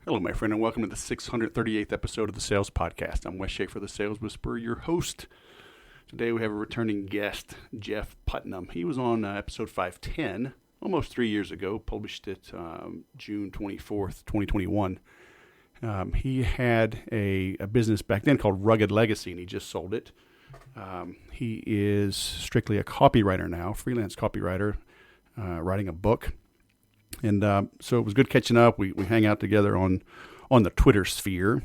Hello, my friend, and welcome to the 638th episode of the Sales Podcast. I'm Wes Schaefer, the Sales Whisperer, your host. Today we have a returning guest, Jeff Putnam. He was on episode 510 almost 3 years ago, published it June 24th, 2021. He had a business back then called Rugged Legacy, and he just sold it. He is strictly a copywriter now, freelance copywriter, writing a book. And so it was good catching up. We hang out together on the Twitter sphere.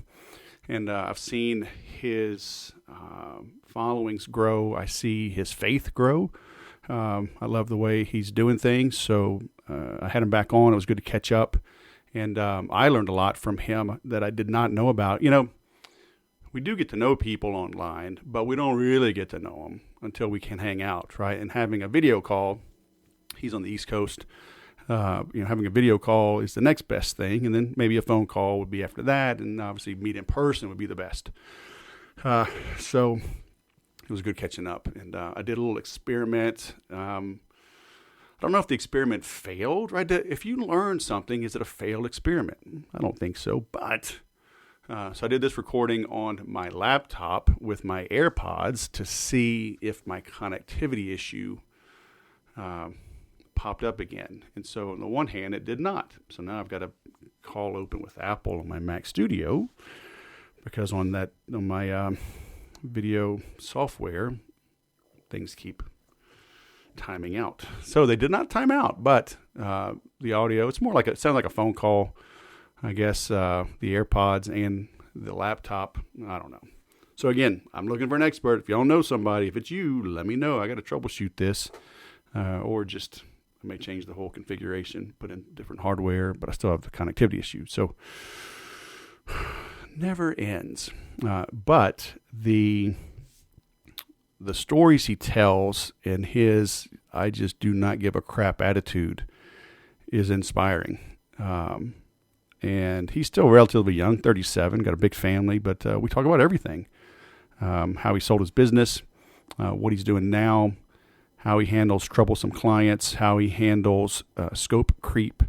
And I've seen his followings grow. I see his faith grow. I love the way he's doing things. So I had him back on. It was good to catch up. And I learned a lot from him that I did not know about. You know, we do get to know people online, but we don't really get to know them until we can hang out, right? And having a video call, he's on the East Coast. Having a video call is the next best thing, and then maybe a phone call would be after that, and obviously meet in person would be the best. So it was good catching up, and I did a little experiment. I don't know if the experiment failed, right? If you learn something, is it a failed experiment? I don't think so, but so I did this recording on my laptop with my AirPods to see if my connectivity issue popped up again. And so on the one hand, it did not. So now I've got a call open with Apple on my Mac Studio because on my video software, things keep timing out. So they did not time out, but the audio, it sounds like a phone call. I guess the AirPods and the laptop, I don't know. So again, I'm looking for an expert. If y'all know somebody, if it's you, let me know. I got to troubleshoot this or just I may change the whole configuration, put in different hardware, but I still have the connectivity issue. So never ends. But the stories he tells and his I just do not give a crap attitude is inspiring. And he's still relatively young, 37, got a big family, but we talk about everything. How he sold his business, what he's doing now, how he handles troublesome clients, how he handles scope creep,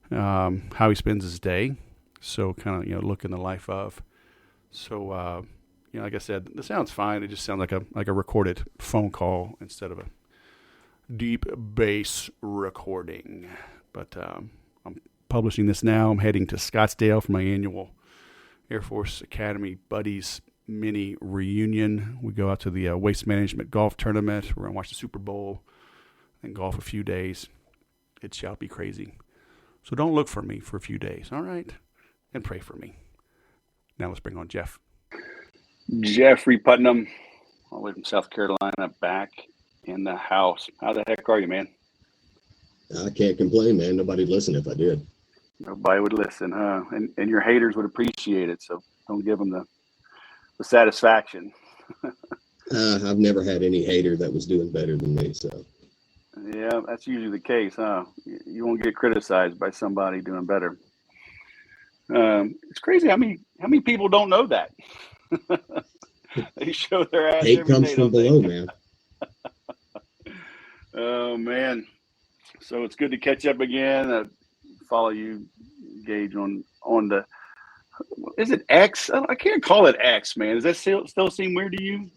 how he spends his day. So kind of, look in the life of. So, like I said, this sounds fine. It just sounds like a recorded phone call instead of a deep bass recording. But I'm publishing this now. I'm heading to Scottsdale for my annual Air Force Academy Buddies mini reunion. We go out to the Waste Management Golf Tournament. We're going to watch the Super Bowl and golf a few days. It shall be crazy. So don't look for me for a few days, all right? And pray for me. Now let's bring on Jeff. Jeffrey Putnam, all the way from South Carolina, back in the house. How the heck are you, man? I can't complain, man. Nobody'd listen if I did. Nobody would listen, huh? And your haters would appreciate it, so don't give them the satisfaction. I've never had any hater that was doing better than me, so. Yeah, that's usually the case, huh? You won't get criticized by somebody doing better. It's crazy how many people don't know that. They show their ass. Hate comes from below, man. Oh man, so it's good to catch up again. Follow you, Gage, on the. Is it X? I can't call it X, man. Does that still seem weird to you?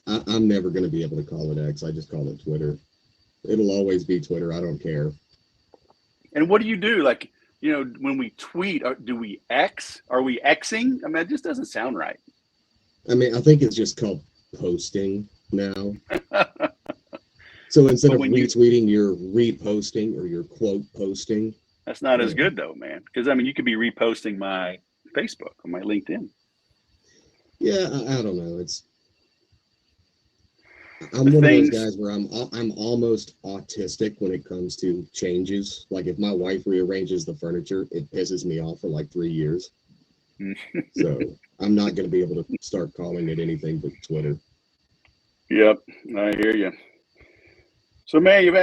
I'm never going to be able to call it X. I just call it Twitter. It'll always be Twitter. I don't care. And what do you do? Like, when we tweet, do we X? Are we Xing? I mean, it just doesn't sound right. I mean, I think it's just called posting now. So instead of retweeting, you're reposting or you're quote posting. That's not as good though, man. Because you could be reposting my Facebook or my LinkedIn. Yeah, I don't know. I'm one of those guys where I'm almost autistic when it comes to changes. Like if my wife rearranges the furniture, it pisses me off for like 3 years. So I'm not going to be able to start calling it anything but Twitter. Yep, I hear you. So, man, you've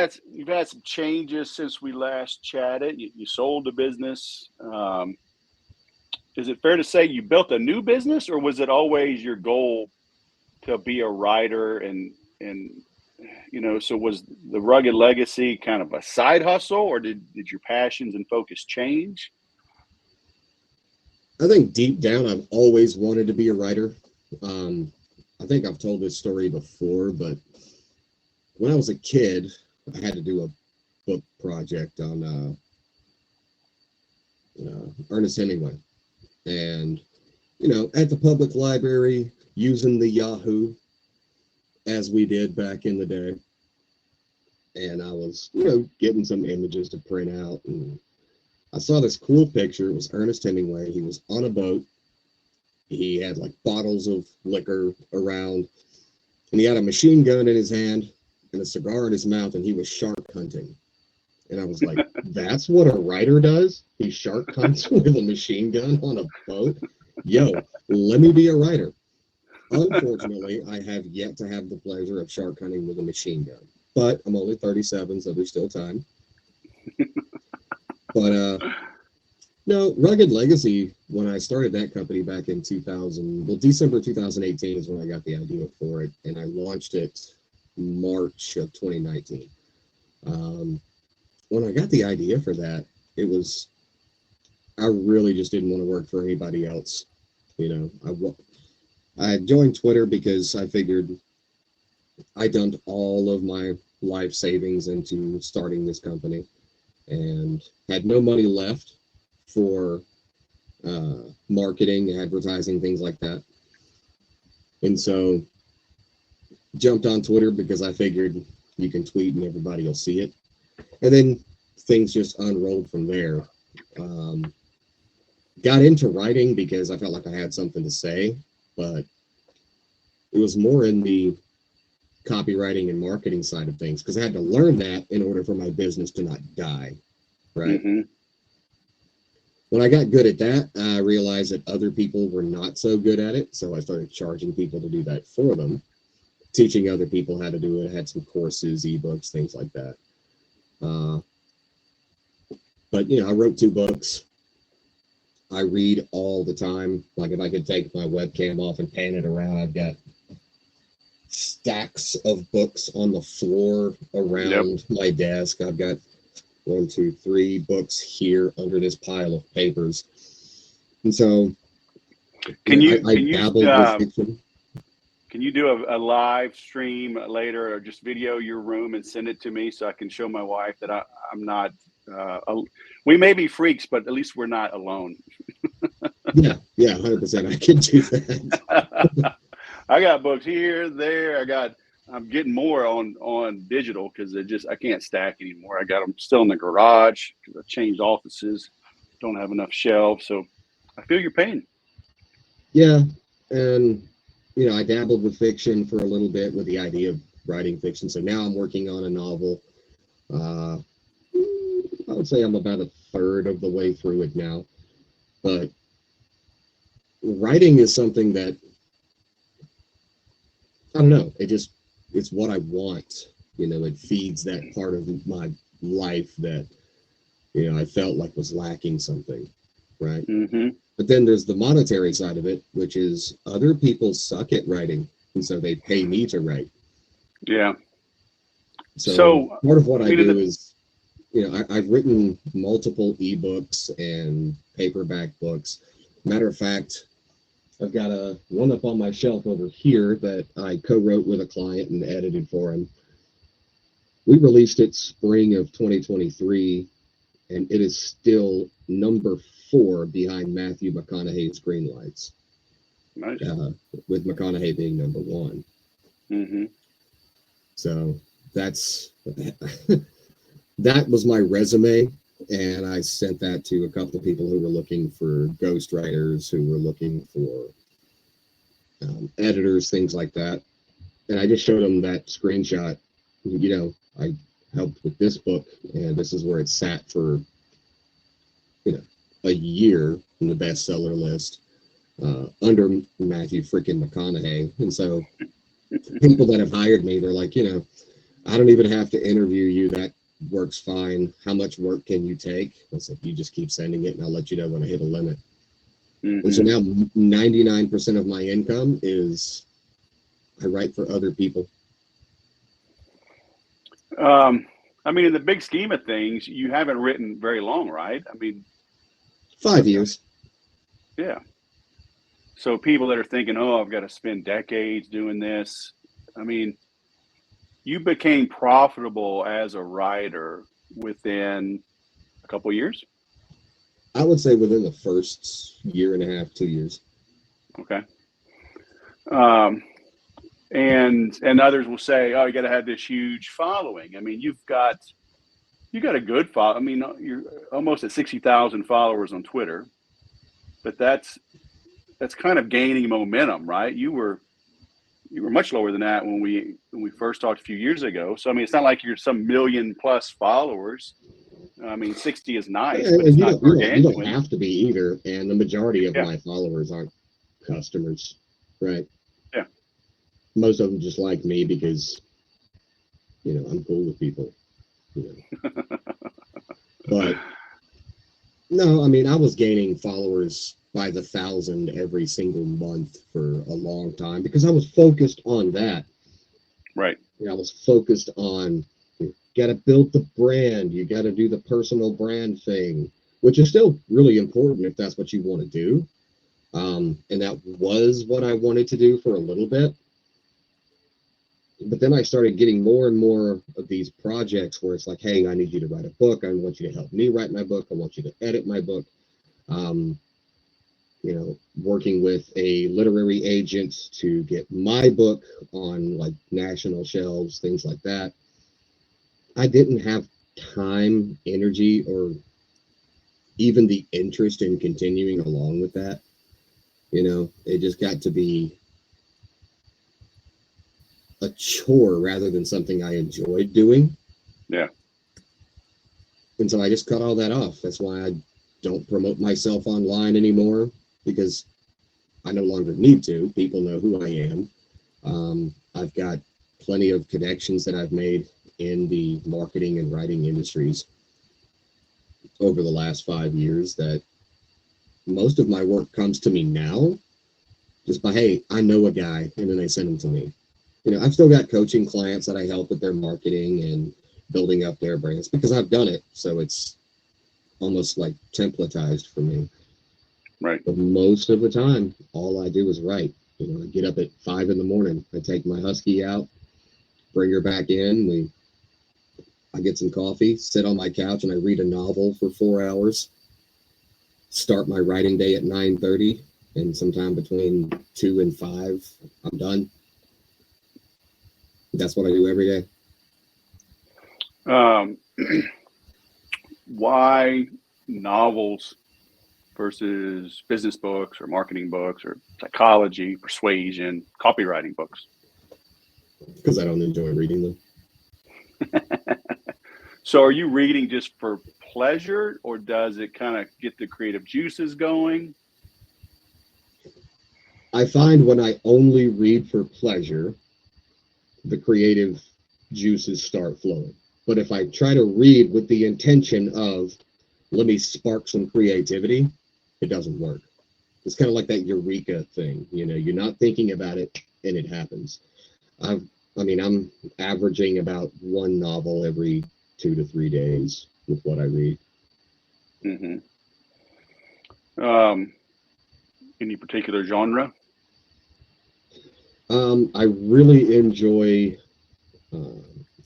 had some changes since we last chatted. You sold the business. Is it fair to say you built a new business, or was it always your goal to be a writer? And so was the Rugged Legacy kind of a side hustle, or did your passions and focus change? I think deep down, I've always wanted to be a writer. I think I've told this story before, but when I was a kid, I had to do a book project on Ernest Hemingway. And, at the public library, using the Yahoo, as we did back in the day. And I was, getting some images to print out. And I saw this cool picture. It was Ernest Hemingway. He was on a boat. He had like bottles of liquor around. And he had a machine gun in his hand and a cigar in his mouth. And he was shark hunting. And I was like, that's what a writer does? He shark hunts with a machine gun on a boat? Yo, let me be a writer. Unfortunately, I have yet to have the pleasure of shark hunting with a machine gun. But I'm only 37, so there's still time. But no, Rugged Legacy, when I started that company back in December 2018 is when I got the idea for it, and I launched it March of 2019. When I got the idea for that, I really just didn't want to work for anybody else. I joined Twitter because I figured I dumped all of my life savings into starting this company and had no money left for marketing, advertising, things like that. And so jumped on Twitter because I figured you can tweet and everybody will see it. And then things just unrolled from there. Got into writing because I felt like I had something to say, but it was more in the copywriting and marketing side of things because I had to learn that in order for my business to not die, right? Mm-hmm. When I got good at that, I realized that other people were not so good at it, so I started charging people to do that for them, teaching other people how to do it. I had some courses, ebooks, things like that. But, I wrote 2 books. I read all the time. Like if I could take my webcam off and pan it around, I've got stacks of books on the floor around my desk. I've got 1, 2, 3 books here under this pile of papers. And so I dabbled with fiction. Can you do a live stream later or just video your room and send it to me so I can show my wife that I'm not, we may be freaks, but at least we're not alone. Yeah, 100%. I can do that. I got books here, there. I'm getting more on digital because I can't stack anymore. I got them still in the garage because I changed offices. Don't have enough shelves. So I feel your pain. Yeah. And, I dabbled with fiction for a little bit with the idea of writing fiction. So now I'm working on a novel. I would say I'm about a third of the way through it now. But writing is something that, I don't know, it's what I want. It feeds that part of my life that, I felt like was lacking something, right? Mm-hmm. But then there's the monetary side of it, which is other people suck at writing, and so they pay me to write. Yeah. So part of what I do is, I've written multiple ebooks and paperback books. Matter of fact, I've got one up on my shelf over here that I co-wrote with a client and edited for him. We released it spring of 2023, and it is still number 4 behind Matthew McConaughey's Greenlights. Nice. With McConaughey being number 1. Mm-hmm. So that was my resume, and I sent that to a couple of people who were looking for ghostwriters, who were looking for editors, things like that. And I just showed them that screenshot. I helped with this book, and this is where it sat for, a year in the bestseller list under Matthew freaking McConaughey. And so people that have hired me, they're like, I don't even have to interview you. That works fine. How much work can you take? I said, you just keep sending it and I'll let you know when I hit a limit. Mm-hmm. And so now 99% of my income is I write for other people. In the big scheme of things, you haven't written very long, right? 5 years. Yeah. So people that are thinking, oh, I've got to spend decades doing this. I mean, you became profitable as a writer within a couple of years. I would say within the first year and a half, 2 years. Okay. And others will say, oh, you got to have this huge following. I mean, you got a good follow. I mean, you're almost at 60,000 followers on Twitter, but that's kind of gaining momentum, right? You were much lower than that when we first talked a few years ago. So I mean, it's not like you're some million plus followers. I mean, 60 is nice, but it's not gargantuan. You don't have to be either. And the majority of my followers aren't customers, right? Yeah. Most of them just like me because, I'm cool with people. But no, I mean, I was gaining followers by the 1,000 every single month for a long time because I was focused on that. Right. I was focused on, you got to build the brand. You got to do the personal brand thing, which is still really important if that's what you want to do. And that was what I wanted to do for a little bit. But then I started getting more and more of these projects where it's like, hey, I need you to write a book. I want you to help me write my book. I want you to edit my book. Working with a literary agent to get my book on like national shelves, things like that. I didn't have time, energy, or even the interest in continuing along with that. It just got to be a chore rather than something I enjoyed doing. Yeah. And so I just cut all that off. That's why I don't promote myself online anymore, because I no longer need to. People know who I am. I've got plenty of connections that I've made in the marketing and writing industries over the last 5 years that most of my work comes to me now just by, hey, I know a guy, and then they send them to me. I've still got coaching clients that I help with their marketing and building up their brands because I've done it. So it's almost like templatized for me. Right. But most of the time, all I do is write. I get up at 5 a.m. I take my husky out, bring her back in. I get some coffee, sit on my couch, and I read a novel for 4 hours. Start my writing day at 9:30, and sometime between 2 and 5, I'm done. That's what I do every day. Why novels versus business books or marketing books or psychology, persuasion, copywriting books? Because I don't enjoy reading them. So are you reading just for pleasure, or does it kind of get the creative juices going? I find when I only read for pleasure, the creative juices start flowing. But if I try to read with the intention of, let me spark some creativity, it doesn't work. It's kind of like that eureka thing. You're not thinking about it and it happens. I'm averaging about one novel every 2 to 3 days with what I read. Mm-hmm. Any particular genre? I really enjoy,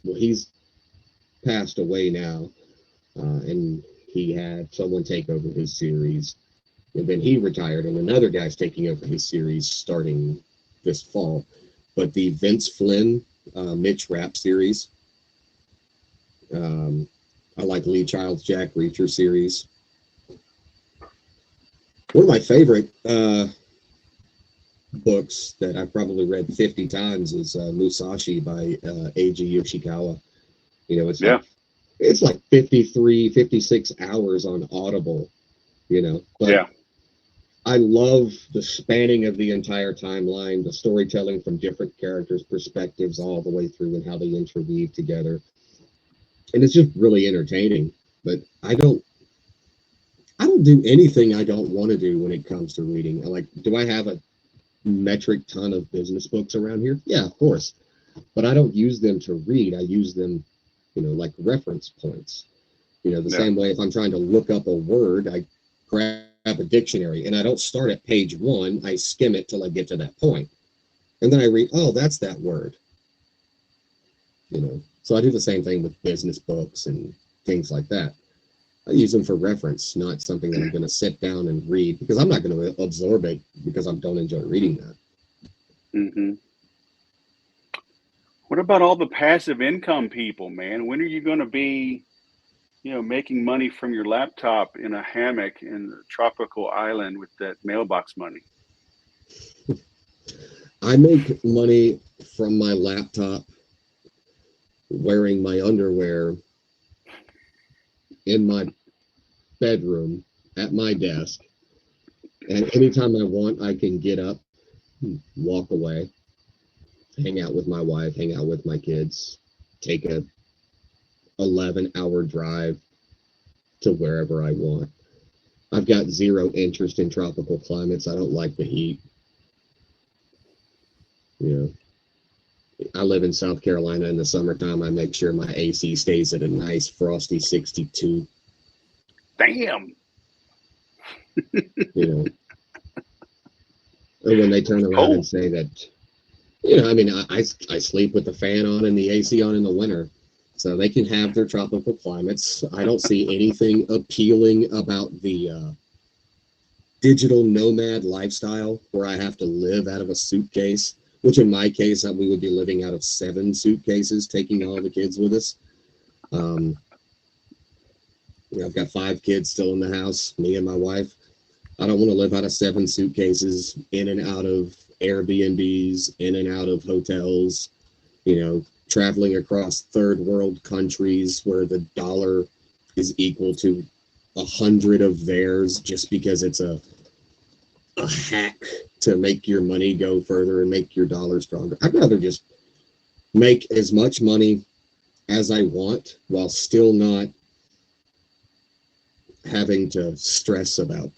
he's passed away now, and he had someone take over his series, and then he retired, and another guy's taking over his series starting this fall. But the Vince Flynn, Mitch Rapp series, I like Lee Child's Jack Reacher series. One of my favorite books that I've probably read 50 times is Musashi by Eiji Yoshikawa. It's like 53, 56 hours on Audible, but yeah. I love the spanning of the entire timeline, the storytelling from different characters' perspectives all the way through and how they interweave together. And it's just really entertaining. But I don't do anything I don't want to do when it comes to reading. Do I have a metric ton of business books around here? Yeah, of course. But I don't use them to read. I use them, like reference points. The same way if I'm trying to look up a word, I grab a dictionary, and I don't start at page 1. I skim it till I get to that point, and then I read, oh, that's that word. So I do the same thing with business books and things like that. I use them for reference, not something that I'm going to sit down and read, because I'm not going to absorb it because I don't enjoy reading that. Mm-hmm. What about all the passive income people, man? When are you going to be, making money from your laptop in a hammock in a tropical island with that mailbox money? I make money from my laptop wearing my underwear in my bedroom at my desk, and anytime I want, I can get up, walk away, hang out with my wife, hang out with my kids, take a 11-hour drive to wherever I want. I've got zero interest in tropical climates. I don't like the heat. I live in South Carolina in the summertime. I make sure my AC stays at a nice frosty 62. Damn. And when they turn around and say that, I sleep with the fan on and the AC on in the winter, so they can have their tropical climates. I don't see anything appealing about the digital nomad lifestyle where I have to live out of a suitcase, which in my case, we would be living out of 7 suitcases, taking all the kids with us. I've got 5 kids still in the house, me and my wife. I don't want to live out of 7 suitcases, in and out of Airbnbs, in and out of hotels, traveling across third world countries where the dollar is equal to 100 of theirs just because it's a hack to make your money go further and make your dollar stronger. I'd rather just make as much money as I want while still not having to stress about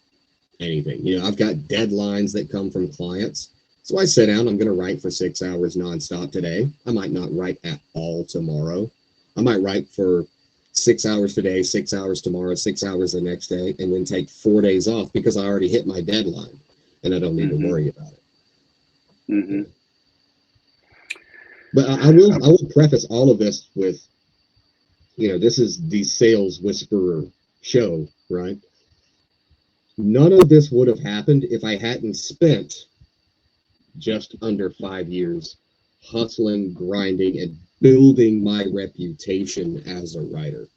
anything. I've got deadlines that come from clients. So I sit down, I'm going to write for 6 hours nonstop today. I might not write at all tomorrow. I might write for 6 hours today, 6 hours tomorrow, 6 hours the next day, and then take 4 days off because I already hit my deadline and I don't need to worry about it. Mm-hmm. But I will preface all of this with, this is the Sales Whisperer show, right? None of this would have happened if I hadn't spent just under 5 years hustling, grinding, and building my reputation as a writer.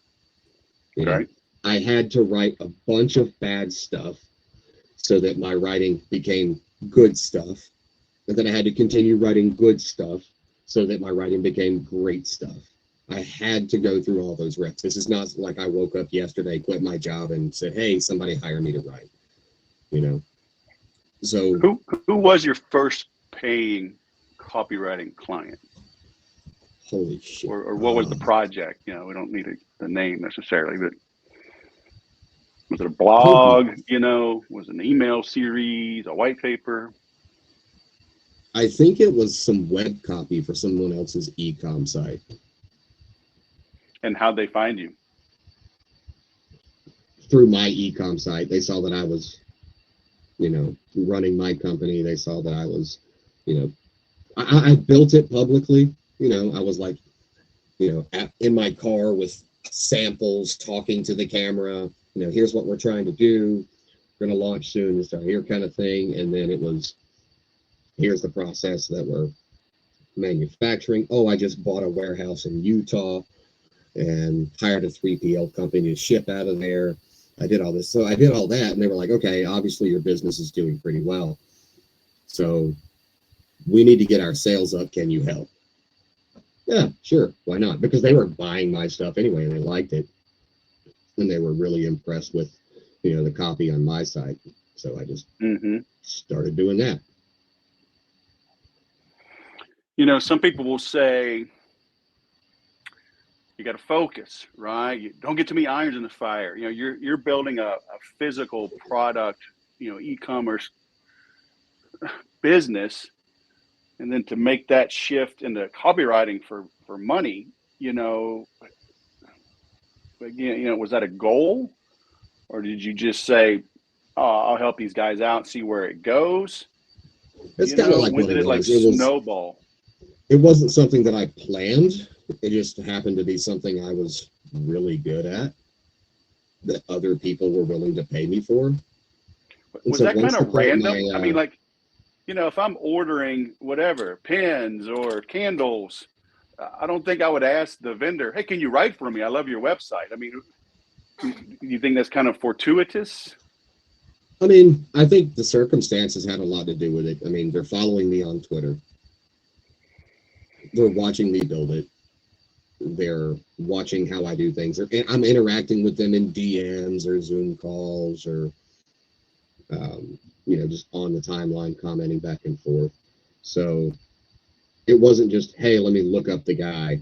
Right. I had to write a bunch of bad stuff so that my writing became good stuff. And then I had to continue writing good stuff so that my writing became great stuff. I had to go through all those reps. This is not like I woke up yesterday, quit my job, and said, hey, somebody hire me to write. So who was your first paying copywriting client? Holy shit. Or what was the project? We don't need the name necessarily, but was it a blog? Was it an email series, a white paper? I think it was some web copy for someone else's e-com site. And how'd they find you? Through my e-com site. They saw that I was, running my company. They saw that I was, I built it publicly. I was like, in my car with samples, talking to the camera. Here's what we're trying to do. We're going to launch soon. So here kind of thing. And then it was, here's the process that we're manufacturing. Oh, I just bought a warehouse in Utah and hired a 3PL company to ship out of there. I did all this. So I did all that. And they were like, okay, obviously your business is doing pretty well. So we need to get our sales up. Can you help? Yeah, sure. Why not? Because they were buying my stuff anyway, and they liked it. And they were really impressed with, the copy on my site. So I just started doing that. Some people will say, you got to focus, right? You don't get too many irons in the fire. You're building a physical product, e-commerce business. And then to make that shift into copywriting for money, again, was that a goal? Or did you just say, I'll help these guys out and see where it goes. It's kind of like when what did it it like was. snowball? It wasn't something that I planned. It just happened to be something I was really good at that other people were willing to pay me for. And Was so that once kind the of point random? I mean, like, if I'm ordering whatever, pens or candles, I don't think I would ask the vendor, hey, can you write for me? I love your website. I mean, do you think that's kind of fortuitous? I mean, I think the circumstances had a lot to do with it. I mean, they're following me on Twitter. They're watching me build it. They're watching how I do things. I'm interacting with them in DMs or Zoom calls or, just on the timeline, commenting back and forth. So it wasn't just, hey, let me look up the guy.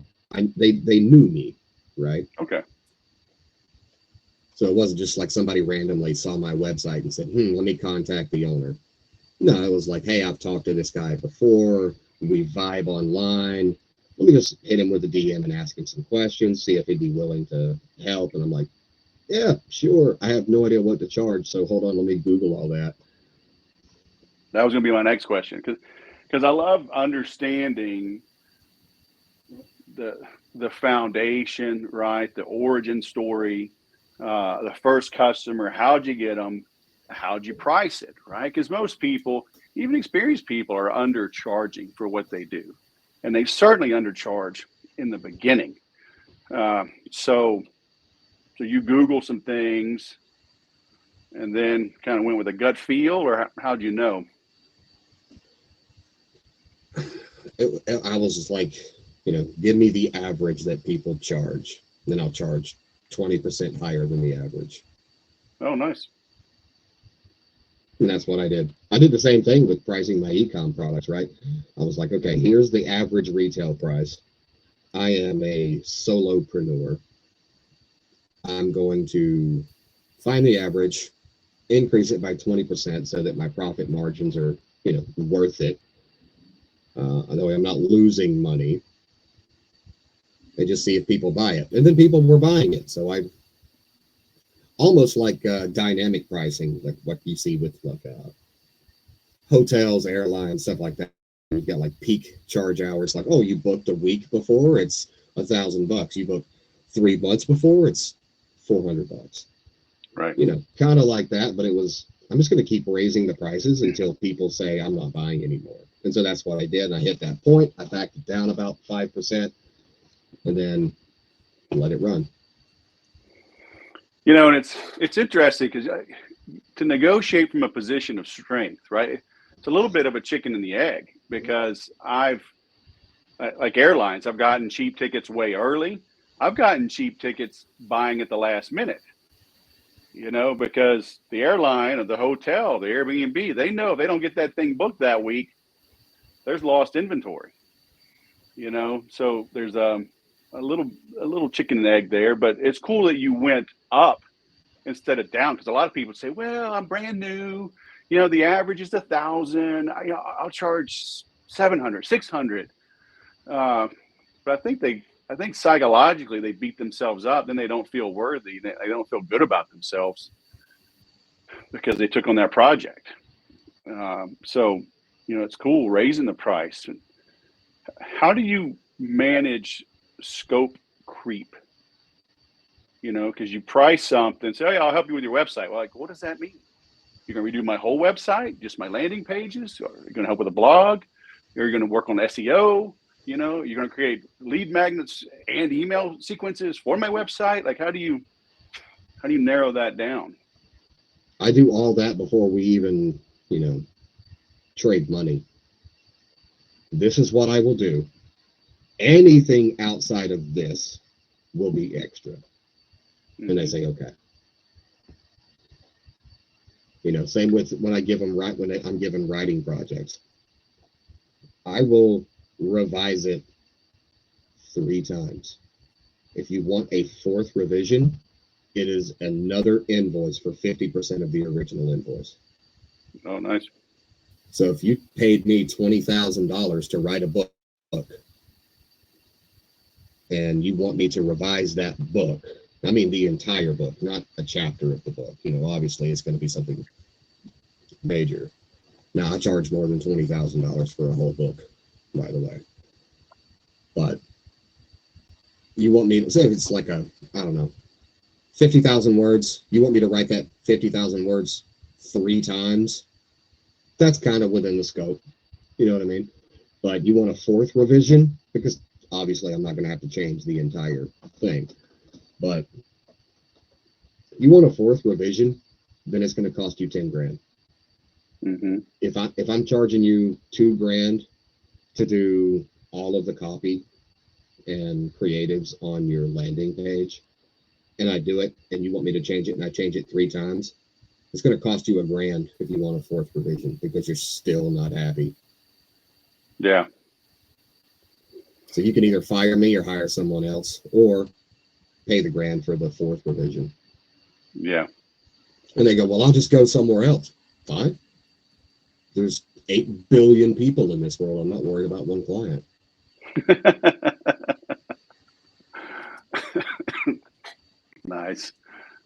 They knew me, right? Okay. So it wasn't just like somebody randomly saw my website and said, let me contact the owner. No, it was like, hey, I've talked to this guy before. We vibe online. Let me just hit him with a DM and ask him some questions, see if he'd be willing to help. And I'm like, yeah, sure. I have no idea what to charge. So hold on, let me Google all that. That was going to be my next question, because I love understanding the foundation, right? The origin story, the first customer, how'd you get them? How'd you price it, right? Because most people, even experienced people, are undercharging for what they do. And they certainly undercharge in the beginning. So you Google some things and then kind of went with a gut feel, or how'd you know? I was just like, give me the average that people charge. Then I'll charge 20% higher than the average. Oh, nice. And that's what I did. I did the same thing with pricing my e-com products, right? I was like, okay, here's the average retail price. I am a solopreneur. I'm going to find the average, increase it by 20% so that my profit margins are, worth it. Although I'm not losing money. And just see if people buy it. And then people were buying it. So I almost like dynamic pricing, like what you see with like hotels, airlines, stuff like that. You've got like peak charge hours, like, oh, you booked a week before, it's $1,000. You booked 3 months before, it's $400. Right. Kind of like that, but I'm just going to keep raising the prices until people say I'm not buying anymore. And so that's what I did. And I hit that point. I backed it down about 5% and then let it run. And it's interesting because to negotiate from a position of strength, right? It's a little bit of a chicken and the egg, because like airlines, I've gotten cheap tickets way early. I've gotten cheap tickets buying at the last minute, because the airline or the hotel, the Airbnb, they know if they don't get that thing booked that week, there's lost inventory, so there's a little chicken and egg there. But it's cool that you went up instead of down, because a lot of people say, well, I'm brand new, the average is 1,000, I'll charge 700, 600. But I think psychologically they beat themselves up. Then they don't feel worthy. They don't feel good about themselves because they took on that project. So it's cool raising the price. How do you manage scope creep? Because you price something, say, oh, yeah, I'll help you with your website. Well, like, what does that mean? You're going to redo my whole website, just my landing pages? Or you're going to help with a blog? You're going to work on SEO? You're going to create lead magnets and email sequences for my website? Like, how do you narrow that down? I do all that before we even, trade money. This is what I will do. Anything outside of this will be extra. Mm-hmm. And they say, okay. Same with when I'm given writing projects. I will revise it 3 times. If you want a 4th revision, it is another invoice for 50% of the original invoice. Oh, nice. So if you paid me $20,000 to write a book and you want me to revise that book, I mean the entire book, not a chapter of the book, obviously it's going to be something major. Now I charge more than $20,000 for a whole book, by the way. But you want me to say it's like I don't know, 50,000 words. You want me to write that 50,000 words 3 times? That's kind of within the scope. You know what I mean? But you want a 4th revision, because obviously I'm not going to have to change the entire thing. But you want a 4th revision, then it's going to cost you 10 grand. Mm-hmm. If I'm charging you $2 grand to do all of the copy and creatives on your landing page, and I do it, and you want me to change it, and I change it 3 times, it's going to cost you $1 grand if you want a 4th revision, because you're still not happy. Yeah. So you can either fire me or hire someone else, or pay the grand for the 4th revision. Yeah. And they go, well, I'll just go somewhere else. Fine. There's 8 billion people in this world. I'm not worried about one client. Nice.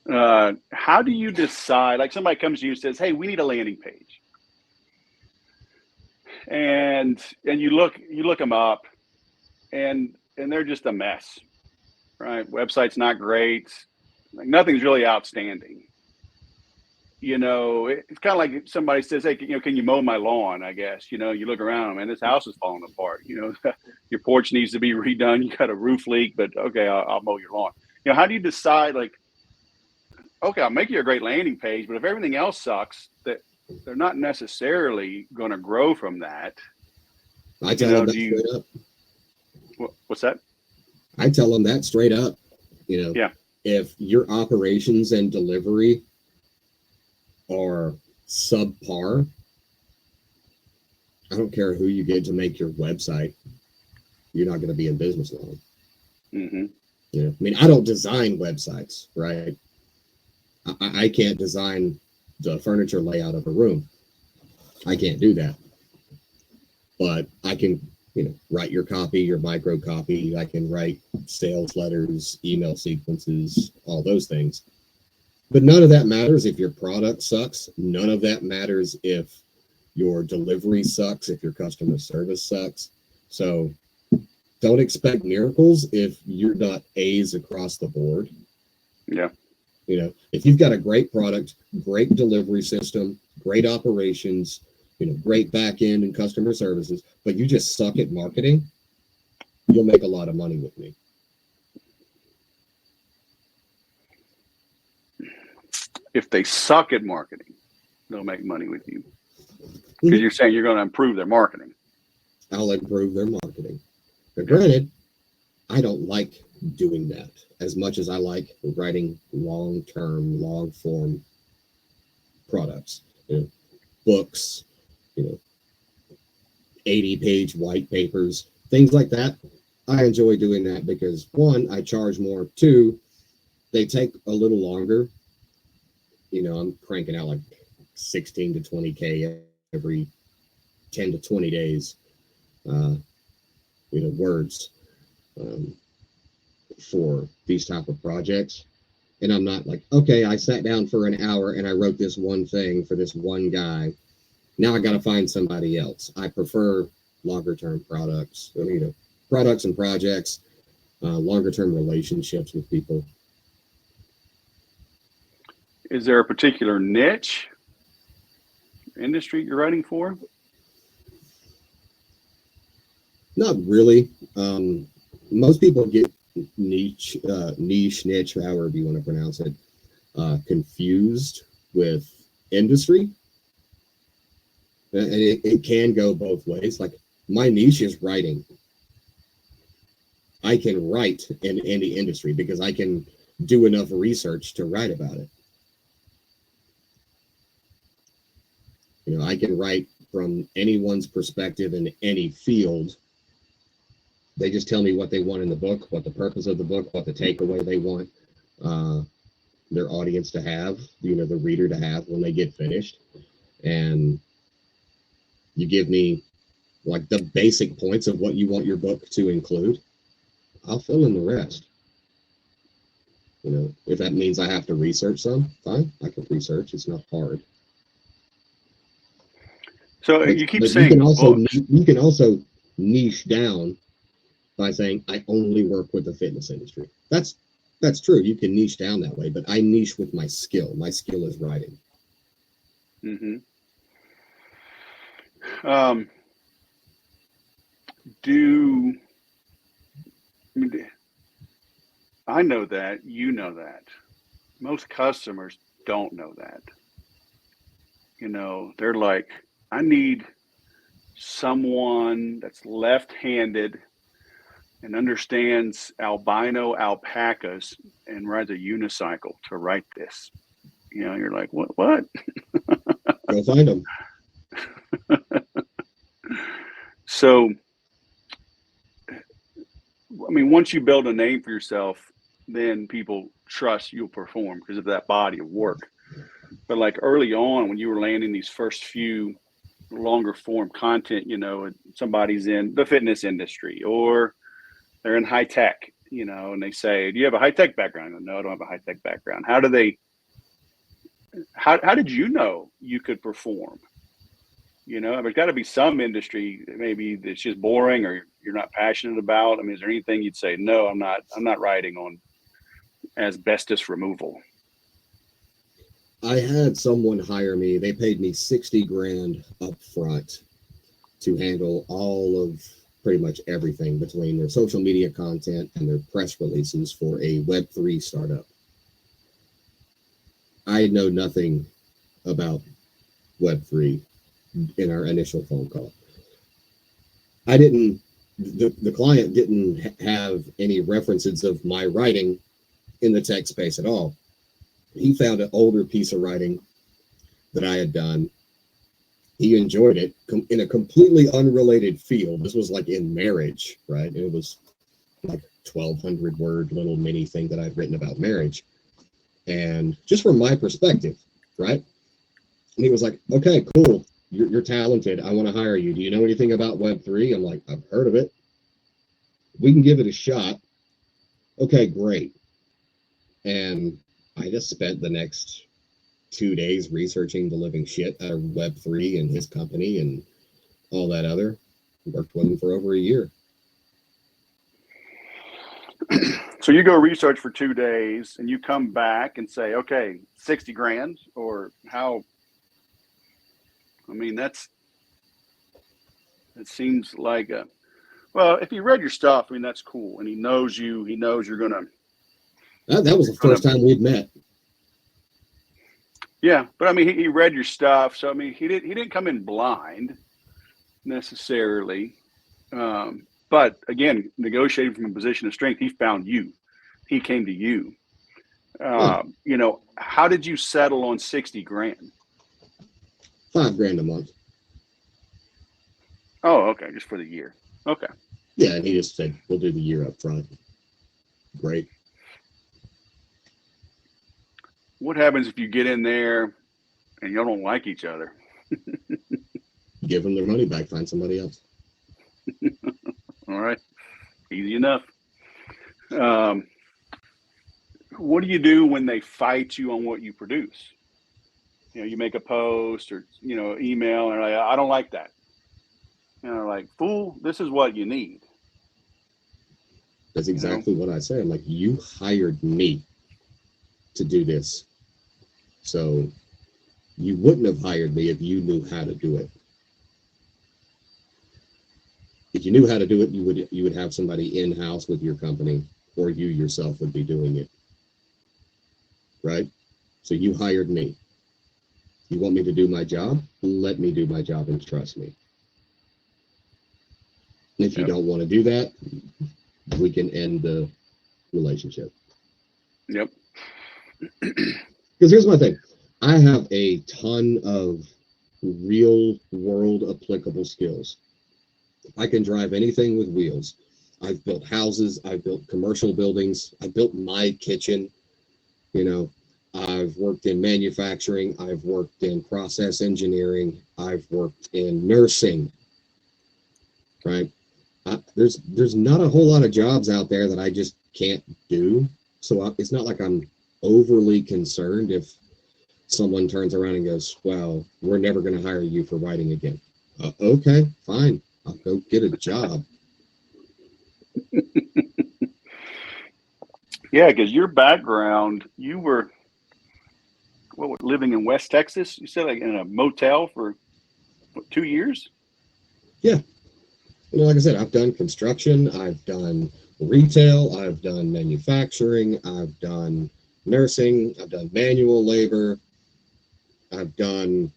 How do you decide, like somebody comes to you and says, hey, we need a landing page. And you look them up and they're just a mess, right? Website's not great. Like nothing's really outstanding. You know, it's kind of like if somebody says, hey, can you mow my lawn? I guess, you look around, man, this house is falling apart. Your porch needs to be redone. You got a roof leak, but okay, I'll mow your lawn. How do you decide, like, okay, I'll make you a great landing page, but if everything else sucks, that they're not necessarily going to grow from that. I tell them that straight up. What's that? I tell them that straight up. Yeah. If your operations and delivery are subpar, I don't care who you get to make your website, you're not going to be in business long. Mm-hmm. I mean, I don't design websites, right? I can't design the furniture layout of a room. I can't do that. But I can, write your copy, your micro copy. I can write sales letters, email sequences, all those things. But none of that matters if your product sucks. None of that matters if your delivery sucks, if your customer service sucks. So don't expect miracles if you're not A's across the board. Yeah. If you've got a great product, great delivery system, great operations, great back end and customer services, but you just suck at marketing, you'll make a lot of money with me. If they suck at marketing, they'll make money with you. Because you're saying you're going to improve their marketing. I'll improve their marketing. But granted, I don't like doing that as much as I like writing long-term, long-form products, books, 80-page white papers, things like that. I enjoy doing that because 1, I charge more. 2, they take a little longer. I'm cranking out like 16 to 20K every 10 to 20 days, words for these type of projects. And I'm not like, okay, I sat down for an hour and I wrote this one thing for this one guy. Now I got to find somebody else. I prefer longer term products, products and projects, longer term relationships with people. Is there a particular niche industry you're writing for? Not really. Most people get niche, however you want to pronounce it, confused with industry. And it can go both ways. Like my niche is writing. I can write in any industry because I can do enough research to write about it. I can write from anyone's perspective in any field. They just tell me what they want in the book, what the purpose of the book, what the takeaway they want their audience to have, the reader to have when they get finished. And you give me like the basic points of what you want your book to include. I'll fill in the rest. If that means I have to research some, fine, I can research. It's not hard. So But, you keep but saying books. you can also niche down by saying I only work with the fitness industry. That's true. You can niche down that way, but I niche with my skill. My skill is writing. Mm-hmm. I know that, you know that. Most customers don't know that. They're like, I need someone that's left-handed and understands albino alpacas and rides a unicycle to write this. You're like, what? Go find them. So, once you build a name for yourself, then people trust you'll perform because of that body of work. But like early on, when you were landing these first few longer form content, somebody's in the fitness industry or they're in high tech, and they say, do you have a high tech background? I go, no, I don't have a high tech background. How did you know you could perform? There's got to be some industry maybe that's just boring or you're not passionate about. Is there anything you'd say, no, I'm not writing on asbestos removal? I had someone hire me. They paid me $60,000 up front to handle all of pretty much everything between their social media content and their press releases for a Web3 startup. I know nothing about Web3 in our initial phone call. The client didn't have any references of my writing in the tech space at all. He found an older piece of writing that I had done. He enjoyed it in a completely unrelated field. This was like in marriage, right? It was like 1,200 word little mini thing that I'd written about marriage. And just from my perspective, right? And he was like, okay, cool. You're talented. I want to hire you. Do you know anything about Web3? I'm like, I've heard of it. We can give it a shot. Okay, great. And I just spent the next 2 days researching the living shit out of Web3 and his company and all that other. Worked with him for over a year. So you go research for 2 days and you come back and say, okay, $60,000 or how? It seems like if he read your stuff, that's cool. And he knows you're going to. That was the first time we'd met. Yeah, but he read your stuff, so he didn't come in blind necessarily. But again, negotiating from a position of strength, he found you. He came to you. How did you settle on $60,000? $5,000 a month. Oh, okay, just for the year. Okay. Yeah, and he just said, we'll do the year up front. Great. What happens if you get in there and y'all don't like each other? Give them their money back, find somebody else. All right. Easy enough. What do you do when they fight you on what you produce? You make a post or, email and they're like, I don't like that. Like, fool, this is what you need. That's exactly what I say. I'm like, you hired me to do this. So you wouldn't have hired me if you knew how to do it. If you knew how to do it, you would have somebody in-house with your company, or you yourself would be doing it. Right? So you hired me. You want me to do my job? Let me do my job and trust me. If you don't want to do that, we can end the relationship. Yep. Because here's my thing. I have a ton of real world applicable skills. I can drive anything with wheels. I've built houses. I've built commercial buildings. I built my kitchen. I've worked in manufacturing. I've worked in process engineering. I've worked in nursing. Right? There's not a whole lot of jobs out there that I just can't do. So it's not like I'm overly concerned if someone turns around and goes, well, we're never going to hire you for writing again. Okay, fine. I'll go get a job. Yeah, because your background, you were living in West Texas. You said like in a motel for 2 years. Yeah. Like I said, I've done construction, I've done retail, I've done manufacturing, I've done nursing, I've done manual labor, I've done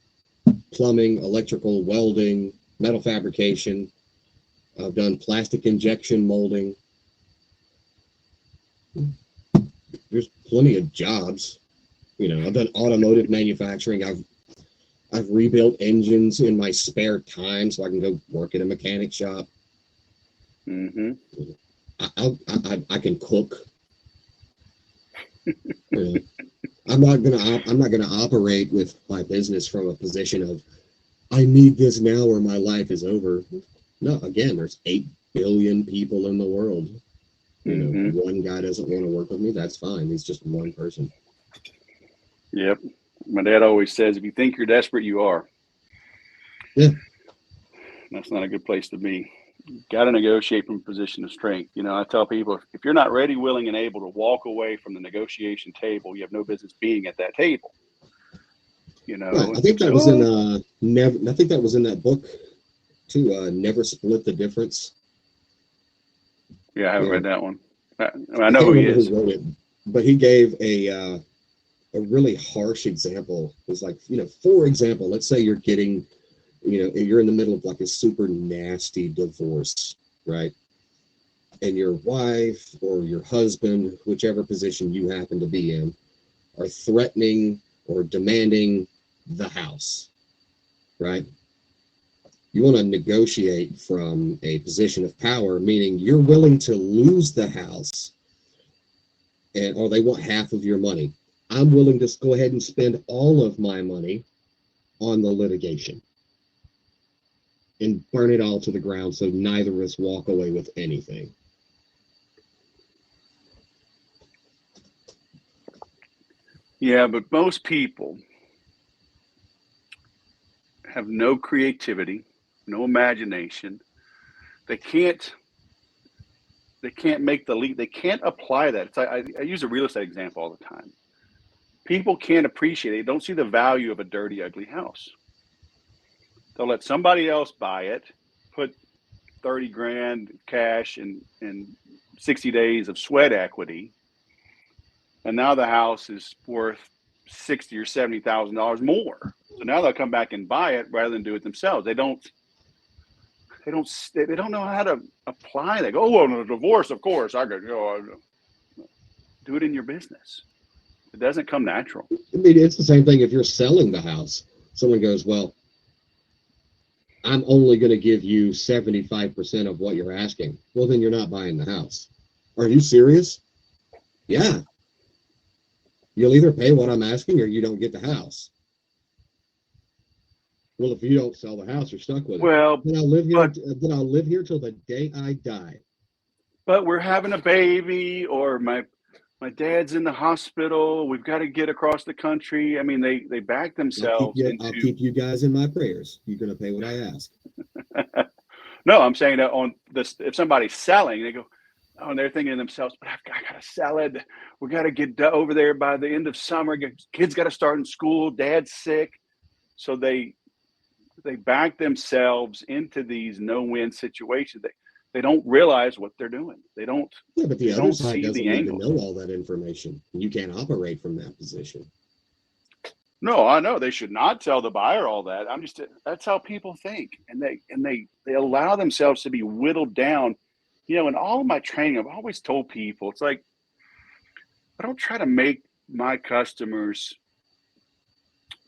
plumbing, electrical, welding, metal fabrication, I've done plastic injection molding. There's plenty of jobs. I've done automotive manufacturing. I've rebuilt engines in my spare time so I can go work in a mechanic shop. Mm-hmm. I can cook. I'm not gonna operate with my business from a position of I need this now or my life is over. No, again, there's 8 billion people in the world. One guy doesn't want to work with me, that's fine. He's just one person. Yep. My dad always says, if you think you're desperate, you are. Yeah. That's not a good place to be. You've got to negotiate from a position of strength. I tell people, if you're not ready, willing, and able to walk away from the negotiation table, you have no business being at that table. Right. I think that was in I think that was in that book too. Never Split the Difference. Yeah, I haven't read that one. I know who he is. Who wrote it, but he gave a really harsh example. It was like, for example, let's say you're getting, you're in the middle of like a super nasty divorce, right? And your wife or your husband, whichever position you happen to be in, are threatening or demanding the house, right? You want to negotiate from a position of power, meaning you're willing to lose the house, or they want half of your money. I'm willing to go ahead and spend all of my money on the litigation and burn it all to the ground so neither of us walk away with anything. Yeah, but most people have no creativity, no imagination. They can't make the leap. They can't apply that. I use a real estate example all the time. People can't appreciate it. They don't see the value of a dirty, ugly house. They'll let somebody else buy it, put 30 grand cash and 60 days of sweat equity, and now the house is worth $60,000 or $70,000 more. So now they'll come back and buy it rather than do it themselves. They don't know how to apply. They go, oh, well, a divorce, of course. I could do it in your business. It doesn't come natural. I mean, it's the same thing if you're selling the house. Someone goes, well, I'm only going to give you 75% of what you're asking. Well, then you're not buying the house. Are you serious? Yeah. You'll either pay what I'm asking or you don't get the house. Well, if you don't sell the house, you're stuck with it. Well, then I'll live here till the day I die. But we're having a baby, or my dad's in the hospital. We've got to get across the country. I mean, they back themselves into. I'll keep you guys in my prayers. You're going to pay what I ask. No, I'm saying that on this, if somebody's selling, they go, oh, and they're thinking to themselves, but I got to sell it. We got to get over there by the end of summer. Kids got to start in school. Dad's sick. So they back themselves into these no-win situations. They don't realize what they're doing. They don't. Yeah, but the other side doesn't even know all that information. You can't operate from that position. No, I know they should not tell the buyer all that. That's how people think, and they allow themselves to be whittled down. In all of my training, I've always told people, it's like, I don't try to make my customers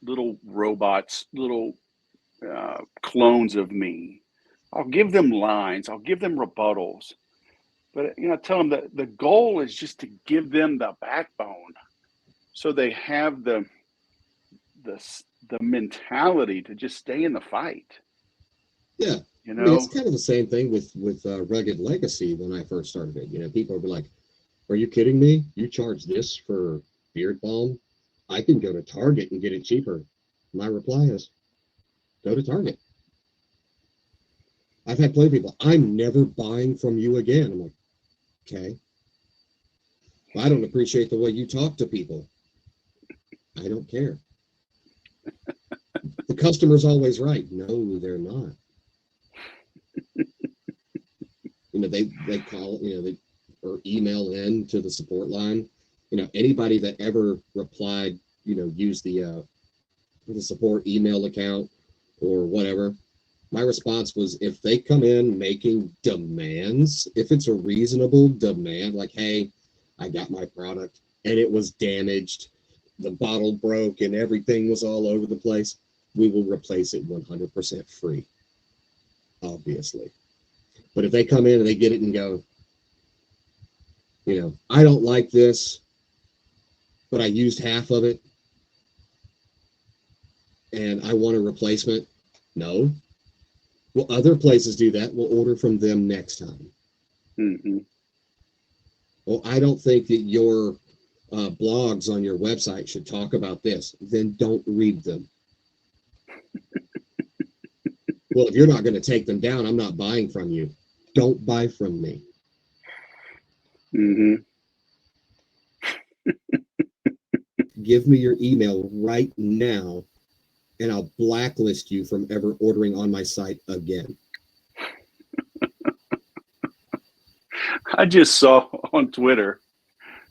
little robots, little clones of me. I'll give them lines. I'll give them rebuttals. But, tell them that the goal is just to give them the backbone so they have the mentality to just stay in the fight. Yeah. I mean, it's kind of the same thing with Rugged Legacy when I first started it. People would be like, are you kidding me? You charge this for beard balm? I can go to Target and get it cheaper. My reply is, go to Target. I've had plenty of people, I'm never buying from you again. I'm like, okay. I don't appreciate the way you talk to people. I don't care. The customer's always right. No, they're not. They call, they or email in to the support line. Anybody that ever replied, use the support email account or whatever. My response was, if they come in making demands, if it's a reasonable demand, like, hey, I got my product and it was damaged, the bottle broke and everything was all over the place, we will replace it 100% free, obviously. But if they come in and they get it and go, I don't like this, but I used half of it and I want a replacement. No. Well, other places do that. We'll order from them next time. Mm-hmm. Well, I don't think that your blogs on your website should talk about this. Then don't read them. Well, if you're not going to take them down, I'm not buying from you. Don't buy from me. Mm-hmm. Give me your email right now, and I'll blacklist you from ever ordering on my site again. I just saw on Twitter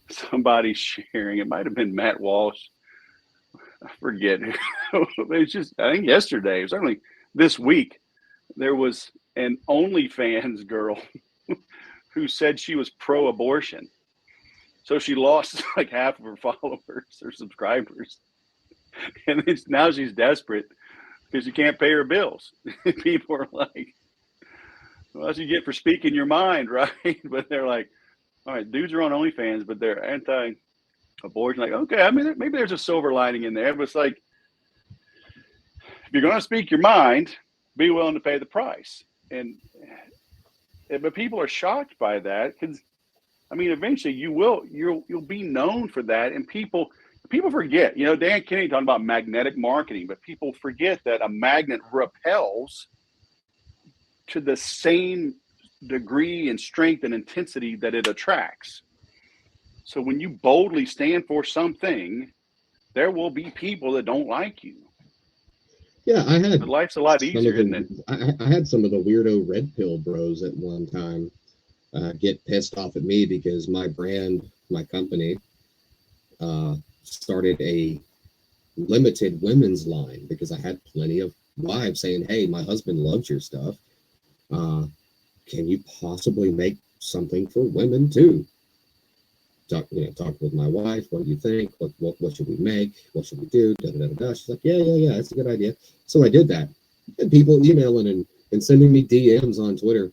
somebody sharing, it might have been Matt Walsh. I forget. It's just, I think yesterday, certainly this week, there was an OnlyFans girl who said she was pro-abortion. So she lost like half of her followers or subscribers. And now she's desperate because she can't pay her bills. People are like, well, that's what you get for speaking your mind, right? But they're like, all right, dudes are on OnlyFans, but they're anti-abortion. Like, okay, I mean, maybe there's a silver lining in there. But it's like, if you're going to speak your mind, be willing to pay the price. But people are shocked by that because, I mean, eventually you'll be known for that, and people forget. Dan Kennedy talking about magnetic marketing, but people forget that a magnet repels to the same degree and strength and intensity that it attracts. So when you boldly stand for something, there will be people that don't like you. Yeah, but life's a lot easier, isn't it? I had some of the weirdo red pill bros at one time get pissed off at me because my brand, my company, started a limited women's line because I had plenty of wives saying, hey, my husband loves your stuff. Can you possibly make something for women too? Talk with my wife. What do you think? What should we make? What should we do? Da, da, da, da. She's like, yeah, that's a good idea. So I did that. And people emailing and sending me DMs on Twitter.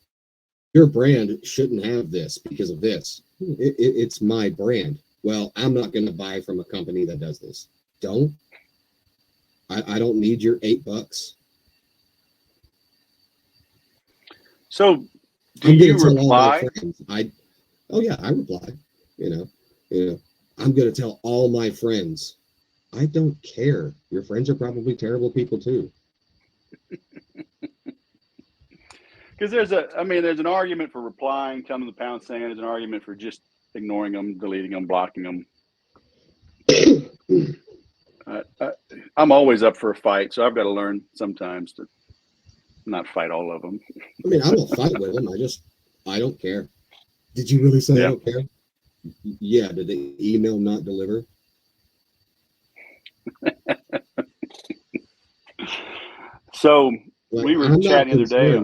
Your brand shouldn't have this because of this. It's my brand. Well, I'm not going to buy from a company that does this. Don't. I don't need your $8. So do you reply? I reply. I'm going to tell all my friends. I don't care. Your friends are probably terrible people too. Because there's an argument for replying, telling them the pound saying. There's an argument for just ignoring them, deleting them, blocking them. I'm always up for a fight, so I've got to learn sometimes to not fight all of them. I mean, I don't fight with them. I don't care. Did you really say I don't care? Yeah. Did the email not deliver? So we were chatting the other day.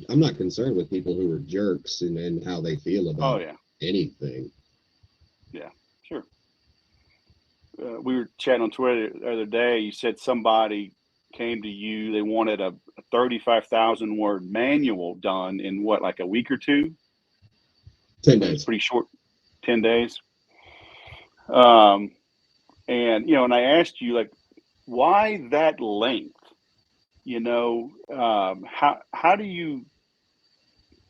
I'm not concerned with people who are jerks and how they feel about anything. Yeah, sure. We were chatting on Twitter the other day. You said somebody came to you. They wanted a 35,000 word manual done in like a week or two? 10 days. It's pretty short. 10 days. And I asked you, like, why that length? How do you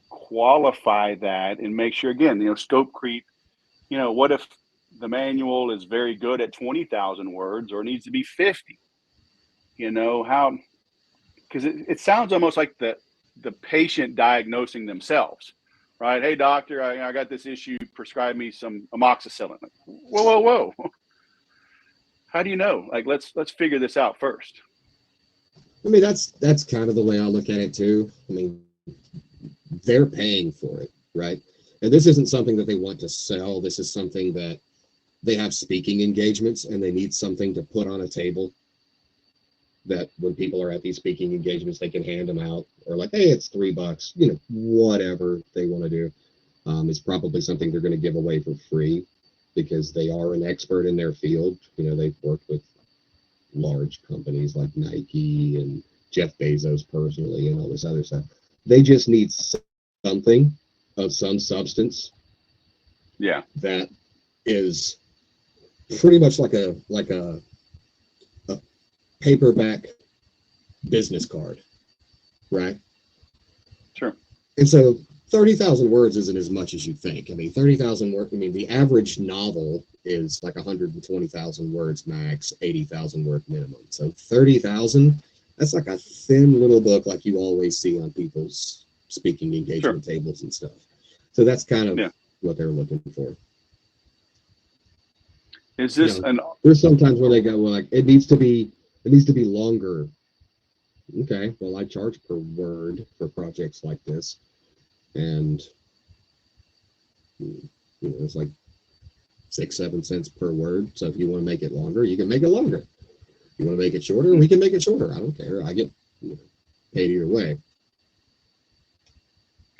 qualify that and make sure, again, scope creep, what if the manual is very good at 20,000 words or needs to be 50? Because it sounds almost like the the patient diagnosing themselves, right? Hey, doctor, I got this issue. Prescribe me some amoxicillin. Whoa. How do you know? Like, let's figure this out first. I mean, that's kind of the way I look at it too. I mean, they're paying for it, right? And this isn't something that they want to sell. This is something that they have speaking engagements and they need something to put on a table that when people are at these speaking engagements, they can hand them out, or like, hey, it's $3, you know, whatever they want to do. It's probably something they're going to give away for free because they are an expert in their field. You know, they've worked with large companies like Nike and Jeff Bezos personally and all this other stuff. They just need something of some substance. Yeah. That is pretty much like a paperback business card, right? Sure. And so 30,000 words isn't as much as you think. I mean, 30,000 words, I mean, the average novel is like 120,000 words max, 80,000 word minimum. So 30,000, that's like a thin little book like you always see on people's speaking engagement tables and stuff. So that's kind of what they're looking for. Is this there's sometimes where they go, well, like, it needs to be longer. Okay, well, I charge per word for projects like this, and it's like 6-7 cents per word. So if you want to make it longer, you can make it longer. You want to make it shorter, we can make it shorter. I don't care. I get paid either way.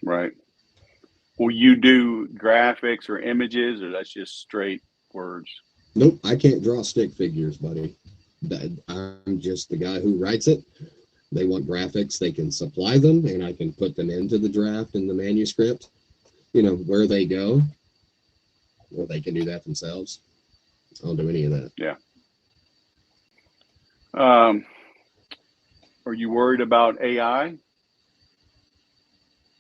Right. Will you do graphics or images, or that's just straight words? Nope, I can't draw stick figures, buddy. I'm just the guy who writes it. They want graphics, they can supply them, and I can put them into the draft and the manuscript. You know, where they go, or they can do that themselves. I don't do any of that. Yeah. Are you worried about AI?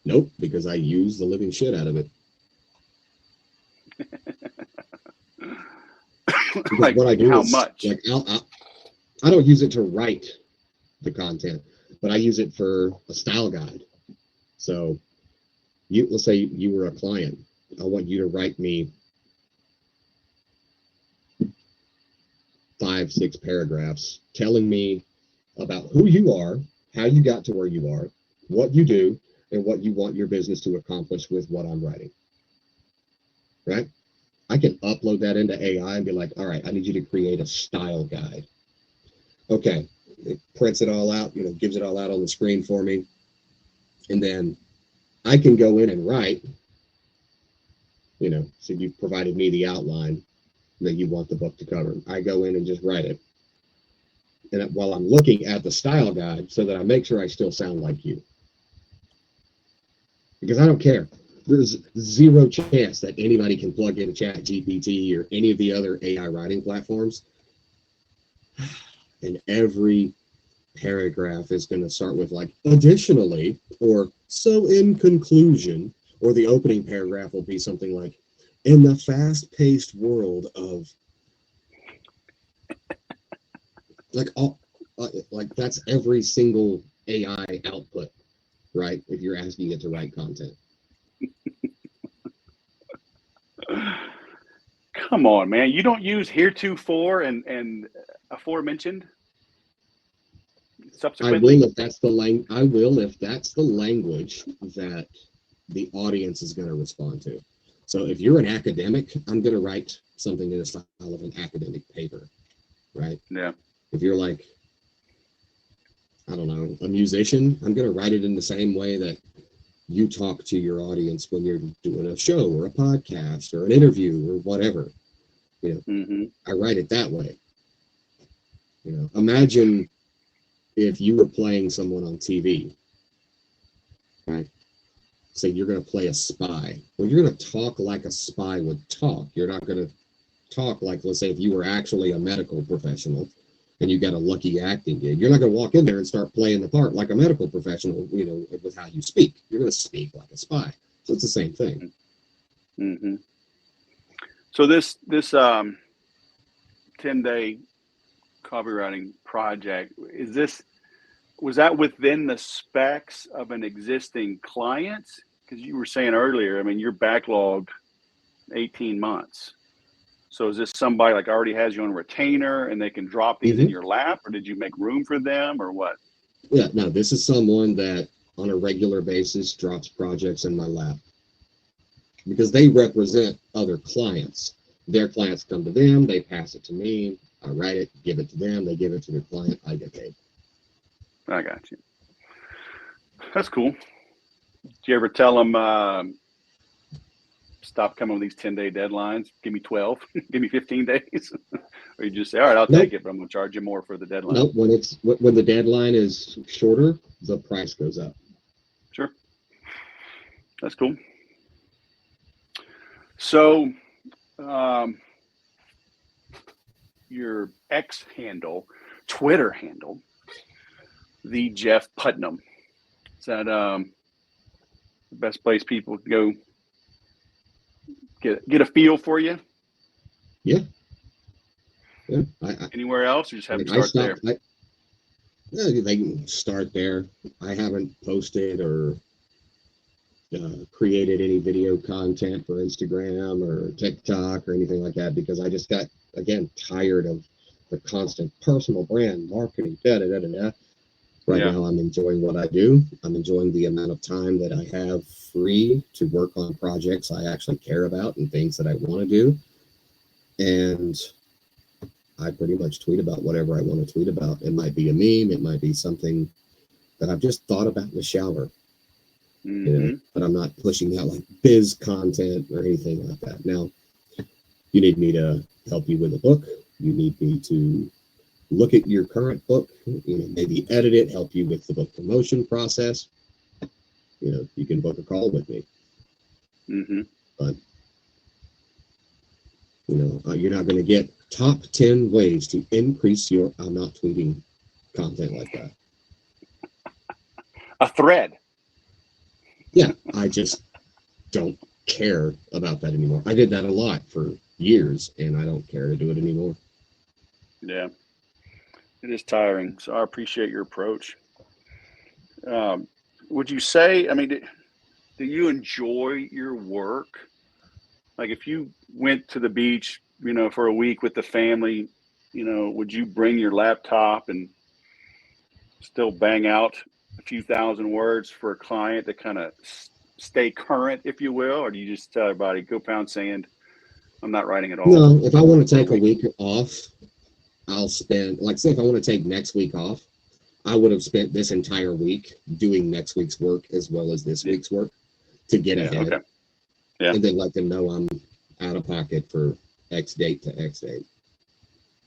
Nope, because I use the living shit out of it. Like, what I do how is, much? like, I don't use it to write the content, but I use it for a style guide. So let's say you were a client. I want you to write me 5-6 paragraphs telling me about who you are, how you got to where you are, what you do, and what you want your business to accomplish with what I'm writing. Right? I can upload that into AI and be like, all right, I need you to create a style guide. Okay, it prints it all out, gives it all out on the screen for me. And then I can go in and write, so you've provided me the outline that you want the book to cover. I go in and just write it. And while I'm looking at the style guide so that I make sure I still sound like you. Because I don't care. There's zero chance that anybody can plug in a ChatGPT or any of the other AI writing platforms. And every paragraph is going to start with like, additionally, or so in conclusion, or the opening paragraph will be something like, in the fast-paced world of, like that's every single AI output, right? If you're asking it to write content. Come on, man. You don't use heretofore and aforementioned? Subsequently? I will if that's the language that the audience is going to respond to. So if you're an academic, I'm going to write something in the style of an academic paper, right? Yeah. If you're like, I don't know, a musician, I'm going to write it in the same way that you talk to your audience when you're doing a show or a podcast or an interview or whatever. I write it that way. Imagine if you were playing someone on TV, right? Say you're going to play a spy. Well, you're going to talk like a spy would talk. You're not going to talk like, let's say, if you were actually a medical professional and you got a lucky acting gig. You're not going to walk in there and start playing the part like a medical professional, with how you speak. You're going to speak like a spy. So it's the same thing. Mm-hmm. So this 10-day copywriting project, is this was that within the specs of an existing client? Because you were saying earlier, I mean, your backlog 18 months. So is this somebody like already has you on retainer and they can drop these in your lap, or did you make room for them, or what? Yeah, no, this is someone that on a regular basis drops projects in my lap because they represent other clients. Their clients come to them, they pass it to me, I write it, give it to them, they give it to their client, I get paid. I got you. That's cool. Did you ever tell them, stop coming with these 10-day deadlines, give me 12, give me 15 days? Or you just say, all right, I'll take it, but I'm going to charge you more for the deadline? Nope, when the deadline is shorter, the price goes up. Sure. That's cool. So your X handle, Twitter handle, the Jeff Putnam, is that the best place people go get a feel for you? Yeah. Anywhere else, or just have them start there? They can start there. I haven't posted or created any video content for Instagram or TikTok or anything like that because I just got, again, tired of the constant personal brand marketing. Right now, I'm enjoying what I do. I'm enjoying the amount of time that I have free to work on projects I actually care about and things that I want to do. And I pretty much tweet about whatever I want to tweet about. It might be a meme. It might be something that I've just thought about in the shower. You know, but I'm not pushing out like biz content or anything like that. Now, you need me to help you with a book. You need me to look at your current book, you know, maybe edit it, help you with the book promotion process. You know, you can book a call with me. But, you know, you're not going to get top 10 ways to increase your, I'm not tweeting content like that. A thread. Yeah, I just don't care about that anymore. I did that a lot for years, and I don't care to do it anymore. Yeah, it is tiring. So I appreciate your approach. Would you say, I mean, do you enjoy your work? Like if you went to the beach, you know, for a week with the family, you know, would you bring your laptop and still bang out a few thousand words for a client to kind of stay current, if you will? Or do you just tell everybody, go pound sand, I'm not writing at all? No, if I want to take a week off, I'll spend, like, say if I want to take next week off, I would have spent this entire week doing next week's work as well as this week's work to get ahead. Okay. Yeah. And then let them know I'm out of pocket for X date to X date.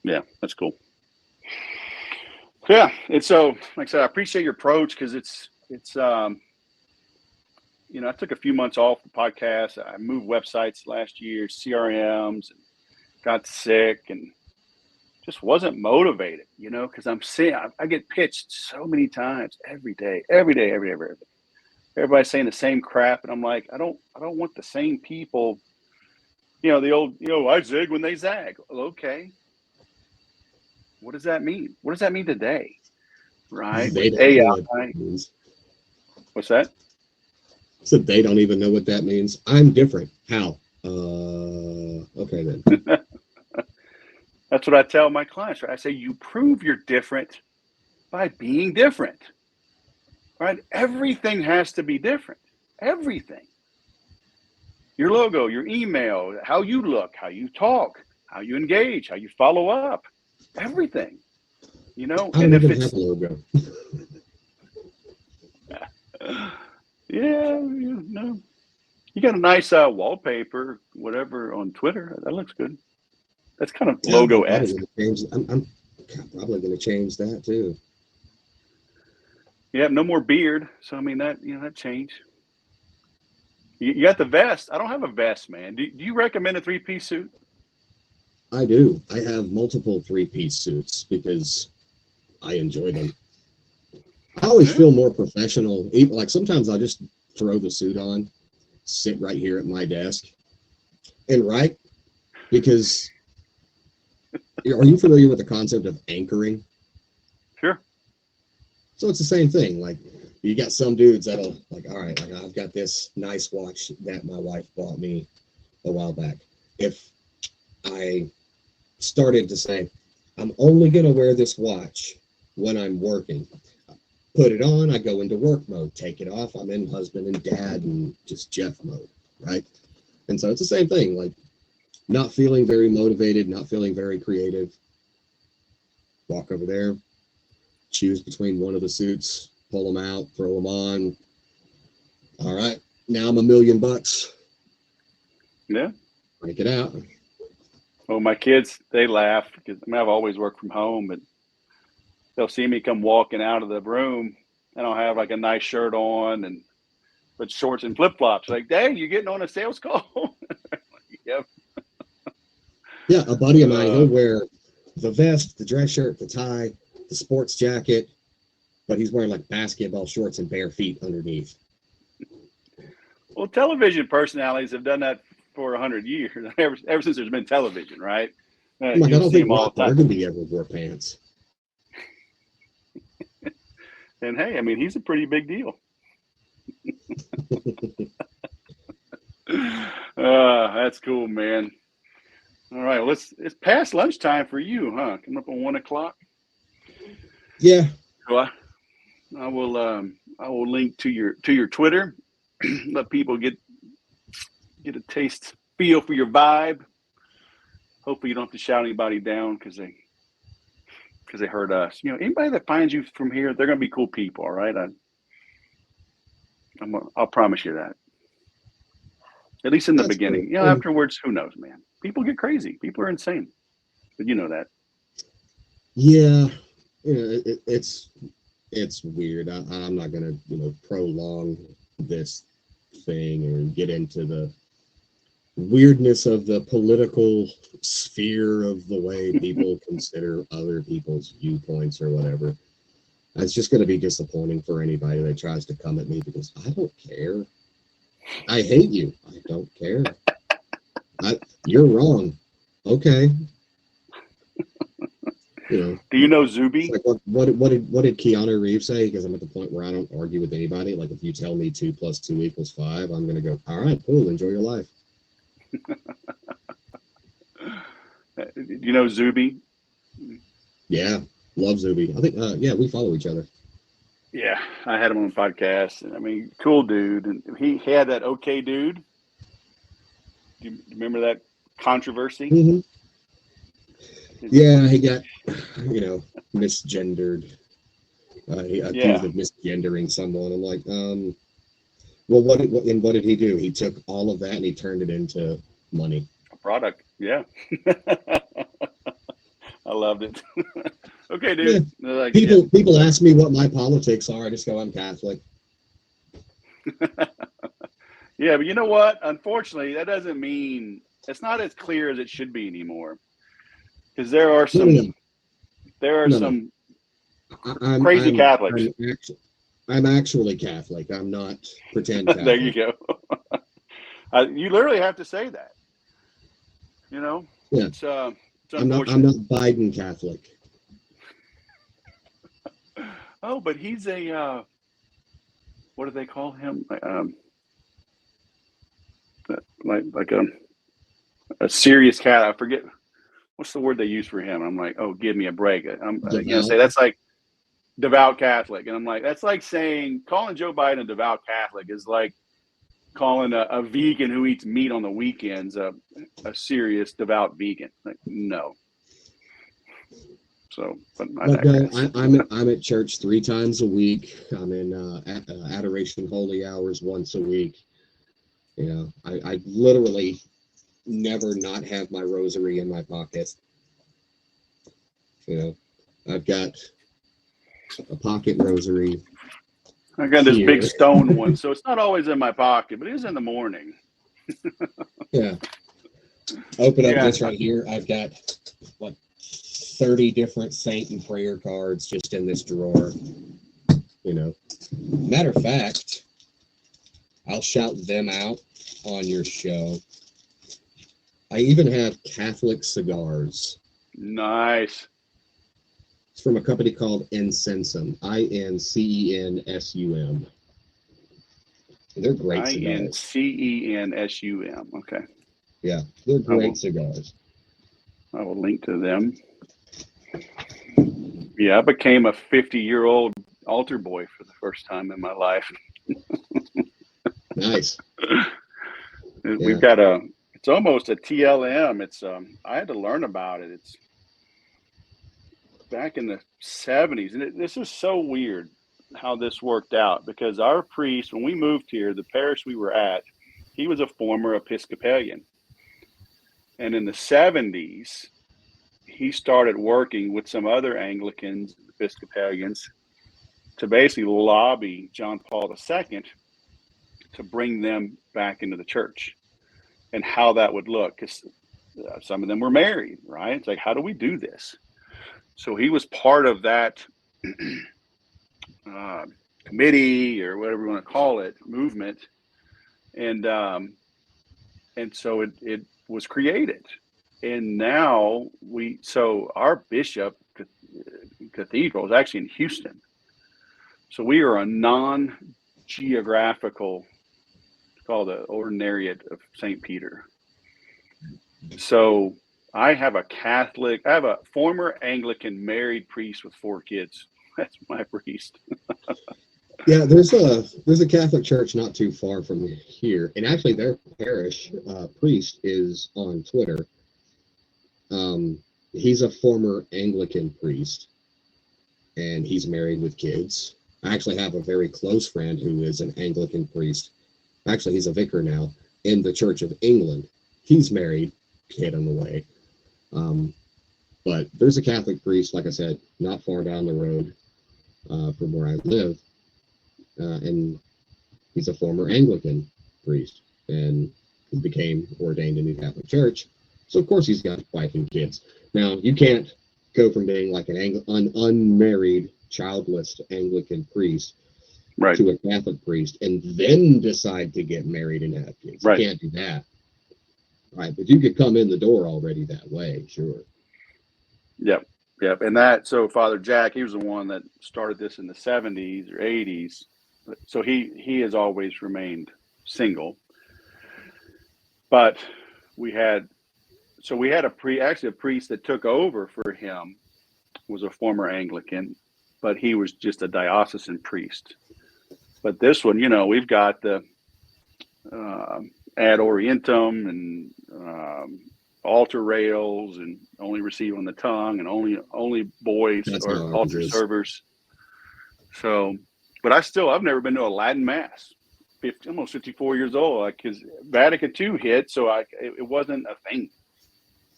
Yeah, that's cool. Yeah, and so, like I said, I appreciate your approach because it's you know, I took a few months off the podcast. I moved websites last year, CRMs, and got sick and just wasn't motivated, you know, because I'm seeing, I get pitched so many times every day. Everybody's saying the same crap, and I'm like, I don't want the same people. You know, the old, you know, I zig when they zag. Okay. What does that mean? What does that mean today? Right? They With don't know AI. what that means. What's that? So they don't even know what that means. I'm different. How? Okay then. That's what I tell my clients. Right? I say, you prove you're different by being different. Right? Everything has to be different. Everything. Your logo, your email, how you look, how you talk, how you engage, how you follow up. Everything. You know, I don't even have a logo. Yeah, you know, you got a nice wallpaper, whatever, on Twitter. That looks good. That's kind of logo-esque. I'm probably going to change that too. Yeah, no more beard. So I mean that, you know, that changed. You got the vest. I don't have a vest, man. Do you recommend a 3-piece suit? I do. I have multiple 3-piece suits because I enjoy them. I always feel more professional. Like sometimes I'll just throw the suit on, sit right here at my desk, and write. Because are you familiar with the concept of anchoring? Sure. So it's the same thing. Like, you got some dudes that'll like, all right, like I've got this nice watch that my wife bought me a while back. If I started to say, I'm only going to wear this watch when I'm working, put it on, I go into work mode, take it off, I'm in husband and dad and just Jeff mode, right? And so it's the same thing, like not feeling very motivated, not feeling very creative. Walk over there, choose between one of the suits, pull them out, throw them on. All right, now I'm $1 million. Yeah. Break it out. Well, my kids, they laugh because I've always worked from home, but they'll see me come walking out of the room and I'll have like a nice shirt on and but shorts and flip flops. Like, dang, you getting on a sales call? Yep. Yeah, a buddy of mine, he'll wear the vest, the dress shirt, the tie, the sports jacket, but he's wearing like basketball shorts and bare feet underneath. Well, television personalities have done that for 100 years, ever since there's been television, right? Like, I don't think Ron Burgundy ever wore pants. And hey, I mean, he's a pretty big deal. That's cool, man. All right, well, it's past lunchtime for you, huh? Coming up on 1 o'clock. Yeah. So I will link to your Twitter. Let people get a feel for your vibe. Hopefully you don't have to shout anybody down because they heard us. You know, anybody that finds you from here, they're gonna be cool people, all right? I'll promise you that. At least in the beginning. Cool. You know, afterwards, who knows, man? People get crazy. People are insane. But you know that. Yeah, it's weird. I'm not gonna prolong this thing or get into the weirdness of the political sphere of the way people consider other people's viewpoints or whatever. It's just going to be disappointing for anybody that tries to come at me because I don't care. I hate you. I don't care. You're wrong. Okay. Do you know Zuby? Like what did Keanu Reeves say? Because I'm at the point where I don't argue with anybody. Like if you tell me 2 + 2 = 5, I'm going to go, all right, cool, enjoy your life. You know Zuby? Yeah, love Zuby. I think, we follow each other. Yeah, I had him on the podcast. And I mean, cool dude. And he had that okay dude. Do you remember that controversy? Mm-hmm. Yeah, he got, misgendered. He accused of misgendering someone. I'm like, well, what did he do? He took all of that and he turned it into money. A product, yeah. I loved it. Okay, dude. Yeah. Like, people ask me what my politics are. I just go, I'm Catholic. Yeah, but you know what? Unfortunately, that doesn't mean it's not as clear as it should be anymore. Because there are some crazy Catholics. I'm actually Catholic. I'm not pretend Catholic. There you go. You literally have to say that. Yeah. It's I'm not Biden Catholic. Oh, but he's a what do they call him? Like a serious cat. I forget what's the word they use for him. I'm like, oh, give me a break. I'm gonna say that's like devout Catholic, and I'm like, that's like saying calling Joe Biden a devout Catholic is like calling a vegan who eats meat on the weekends a serious devout vegan. Like, no. So, but I'm at church 3 times a week. I'm in adoration holy hours once a week. I literally never not have my rosary in my pocket. I've got a pocket rosary. I got this big stone one, so it's not always in my pocket, but it is in the morning. Yeah. Open up this right here. I've got like 30 different saint and prayer cards just in this drawer. Matter of fact, I'll shout them out on your show. I even have Catholic cigars. Nice. from a company called Incensum, Incensum. They're great cigars. Incensum. Okay. Yeah, they're great cigars. I will link to them. Yeah, I became a 50-year-old altar boy for the first time in my life. Nice. We've got it's almost a TLM. It's I had to learn about it. It's back in the 70s. And this is so weird how this worked out, because our priest, when we moved here, the parish we were at, he was a former Episcopalian. And in the 70s, he started working with some other Anglicans, Episcopalians, to basically lobby John Paul II to bring them back into the church and how that would look. Because some of them were married, right? It's like, how do we do this? So he was part of that committee, or whatever you want to call it, movement. And so it was created. And now our bishop cathedral is actually in Houston. So we are a non-geographical, it's called the Ordinariate of St. Peter. So I have a former Anglican married priest with 4 kids. That's my priest. Yeah, there's a Catholic church not too far from here, and actually their parish priest is on Twitter. He's a former Anglican priest, and he's married with kids. I actually have a very close friend who is an Anglican priest. Actually, he's a vicar now in the Church of England. He's married, kid on the way. But there's a Catholic priest, like I said, not far down the road from where I live. And he's a former Anglican priest, and he became ordained in the Catholic Church. So of course he's got a wife and kids. Now you can't go from being like an unmarried, childless Anglican priest to a Catholic priest and then decide to get married and have kids. You can't do that. Right, but you could come in the door already that way, sure. Yep. And so Father Jack, he was the one that started this in the 70s or 80s. So he has always remained single. But we had a priest that took over for him was a former Anglican, but he was just a diocesan priest. But this one, we've got the ad orientem and altar rails, and only receive on the tongue, and only boys or altar servers. So, but I've never been to a Latin mass. Almost 54 years old, because Vatican II hit, so it wasn't a thing,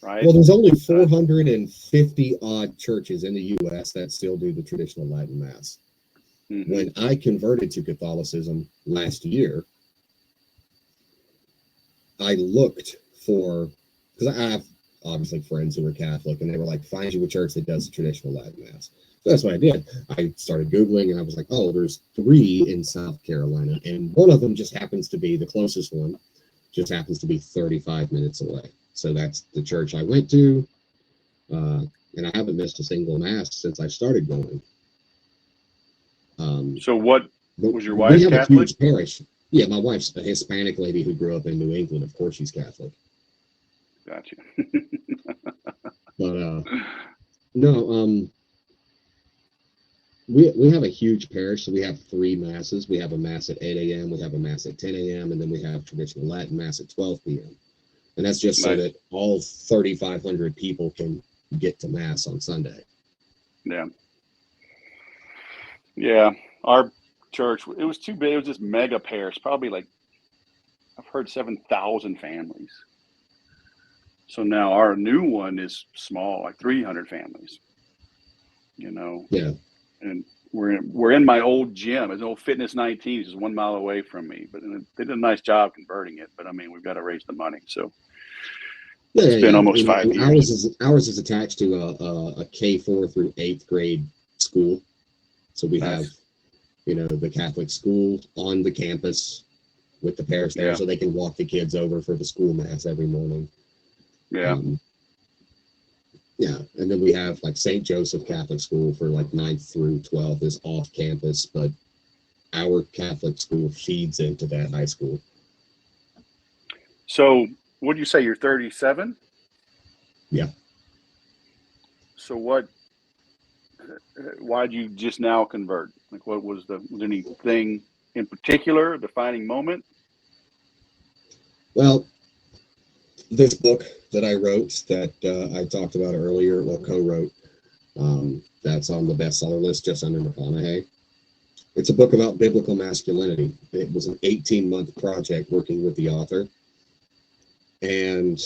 right? Well, there's only 450 odd churches in the U.S. that still do the traditional Latin mass. Mm-hmm. When I converted to Catholicism last year, I looked for, because I have obviously friends who are Catholic, and they were like, find you a church that does the traditional Latin mass. So that's what I did. I started Googling, and I was like, oh, there's 3 in South Carolina, and one of them just happens to be the closest one, just happens to be 35 minutes away. So that's the church I went to, and I haven't missed a single mass since I started going. So what was your wife Catholic? We have a huge parish. Yeah, my wife's a Hispanic lady who grew up in New England. Of course, she's Catholic. Gotcha. But no, we have a huge parish, so we have 3 masses. We have a mass at 8 a.m., we have a mass at 10 a.m., and then we have traditional Latin mass at 12 p.m. And that's just so that all 3,500 people can get to mass on Sunday. Yeah. Our church, it was too big. It was this mega parish, probably like, I've heard 7,000 families. So now our new one is small, like 300 families, Yeah. And we're in my old gym. It's old Fitness 19, just 1 mile away from me, but they did a nice job converting it. But I mean, we've got to raise the money. So it's been almost 5 years. Ours is attached to a K4 through 8th grade school. So we have, the Catholic school on the campus with the parish there, so they can walk the kids over for the school mass every morning. Yeah. Yeah, and then we have like St. Joseph Catholic School for like 9th through 12th is off campus, but our Catholic school feeds into that high school. So what do you say? You're 37? Yeah. So why'd you just now convert? Like was there anything in particular, a defining moment? Well, this book that I wrote that I talked about earlier, well, co-wrote, that's on the bestseller list just under McConaughey. It's a book about biblical masculinity. It was an 18-month project working with the author. And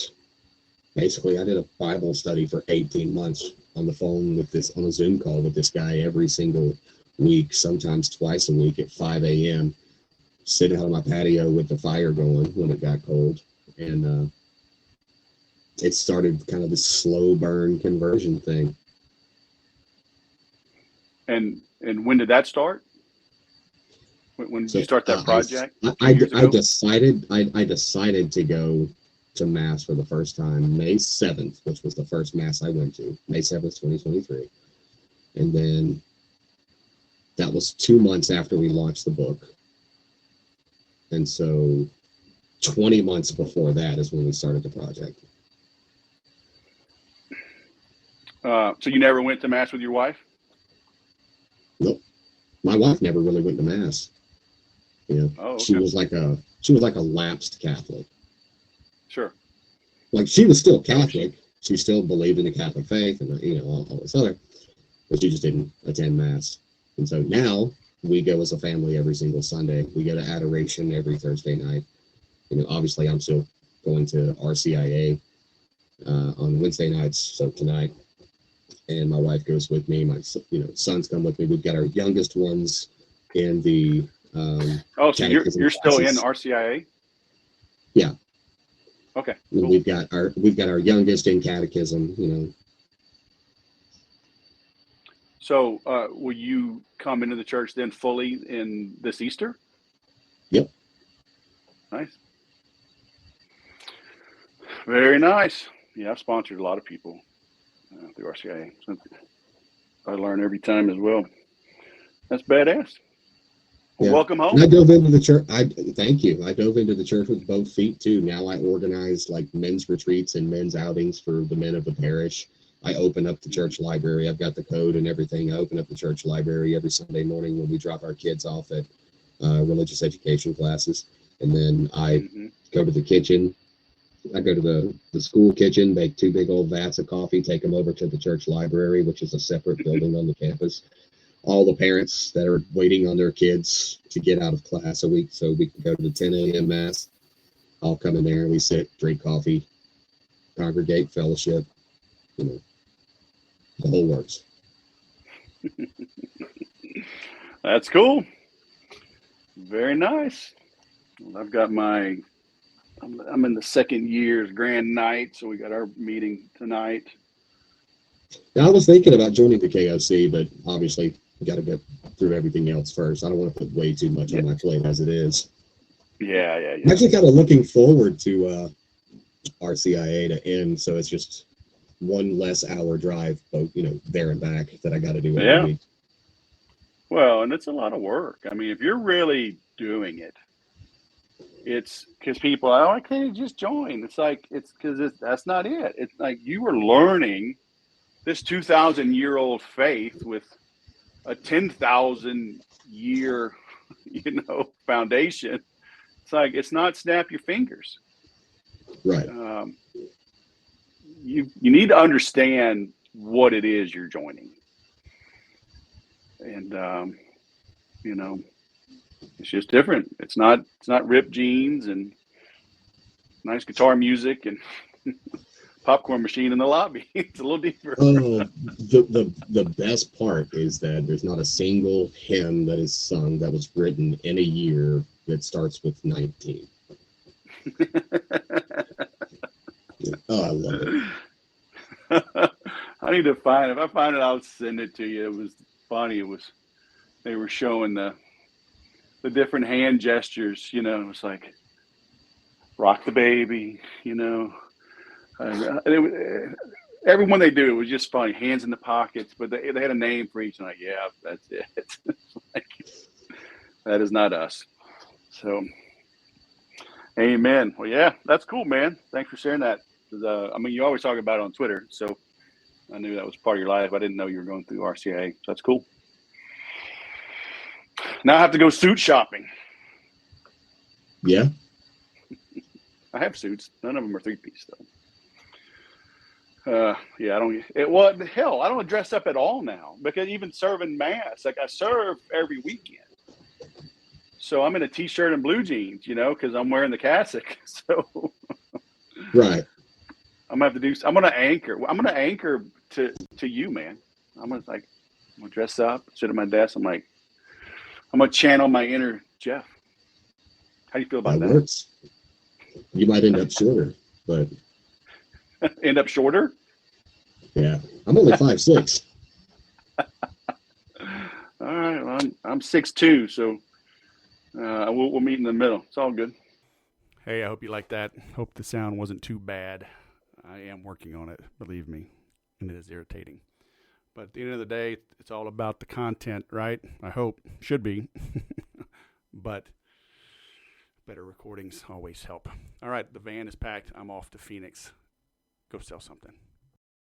basically, I did a Bible study for 18 months on the phone on a Zoom call with this guy every single week, sometimes twice a week at 5 a.m., sitting out on my patio with the fire going when it got cold. And it started kind of this slow burn conversion thing. And when did that start? When did you start that project? I decided to go to Mass for the first time May 7th, which was the first Mass I went to, May 7th, 2023. And then that was 2 months after we launched the book. And so 20 months before that is when we started the project. So you never went to Mass with your wife? Nope. My wife never really went to Mass. You know, okay. She was like a lapsed Catholic. Sure. Like she was still Catholic. She still believed in the Catholic faith and all this other, but she just didn't attend Mass. And so now we go as a family every single Sunday. We go to adoration every Thursday night. Obviously I'm still going to RCIA on Wednesday nights. So tonight, and my wife goes with me. My sons come with me. We've got our youngest ones in the so you're still in RCIA? Yeah. Okay. Cool. We've got our youngest in catechism. So will you come into the church then fully in this Easter? Yep. Nice. Very nice. Yeah, I've sponsored a lot of people through RCIA. So I learn every time as well. That's badass. Yeah. Welcome home. And I dove into the church. Thank you. I dove into the church with both feet too. Now I organize like men's retreats and men's outings for the men of the parish. I open up the church library. I've got the code and everything. I open up the church library every Sunday morning when we drop our kids off at religious education classes. And then I go to the kitchen. I go to the school kitchen, make 2 big old vats of coffee, take them over to the church library, which is a separate building on the campus. All the parents that are waiting on their kids to get out of class a week so we can go to the 10 a.m. Mass, all come in there and we sit, drink coffee, congregate, fellowship, the whole works. That's cool. Very nice. Well, I've got I'm in the second year's grand night, so we got our meeting tonight. Now, I was thinking about joining the KOC, but obviously we got to get through everything else first. I don't want to put way too much on my plate as it is. Yeah. I'm actually kind of looking forward to RCIA to end, so it's just one less hour drive, both there and back that I got to do every week. Well, and it's a lot of work. I mean, if you're really doing it, it's because people, why can't you just join? It's like it's because that's not it. It's like you were learning this 2,000-year-old faith with a 10,000-year, foundation. It's like it's not snap your fingers. Right. You need to understand what it is you're joining, and it's just different. It's not ripped jeans and nice guitar music and popcorn machine in the lobby. It's a little deeper. Oh, the best part is that there's not a single hymn that is sung that was written in a year that starts with 19. Oh, I love it. I need to find it. If I find it, I'll send it to you. It was funny. They were showing the different hand gestures. It was like rock the baby. everyone they do, it was just funny. Hands in the pockets, but they had a name for each. And like, yeah, that's it. Like, that is not us. So, amen. Well, yeah, that's cool, man. Thanks for sharing that. I mean, you always talk about it on Twitter, so I knew that was part of your life. I didn't know you were going through RCA. So that's cool. Now I have to go suit shopping. Yeah. I have suits. None of them are 3-piece though. Yeah, I don't. Well, hell, I don't dress up at all now because even serving mass, like I serve every weekend. So I'm in a t-shirt and blue jeans, because I'm wearing the cassock. So right. I'm gonna anchor. I'm gonna anchor to you, man. I'm gonna dress up, sit at my desk. I'm gonna channel my inner Jeff. How do you feel about that? Works. You might end up shorter, but end up shorter? Yeah, I'm only 5'6". All right, well, I'm 6'2", so we'll meet in the middle. It's all good. Hey, I hope you like that. Hope the sound wasn't too bad. I am working on it, believe me, and it is irritating. But at the end of the day, it's all about the content, right? I hope. Should be. But better recordings always help. All right, the van is packed. I'm off to Phoenix. Go sell something.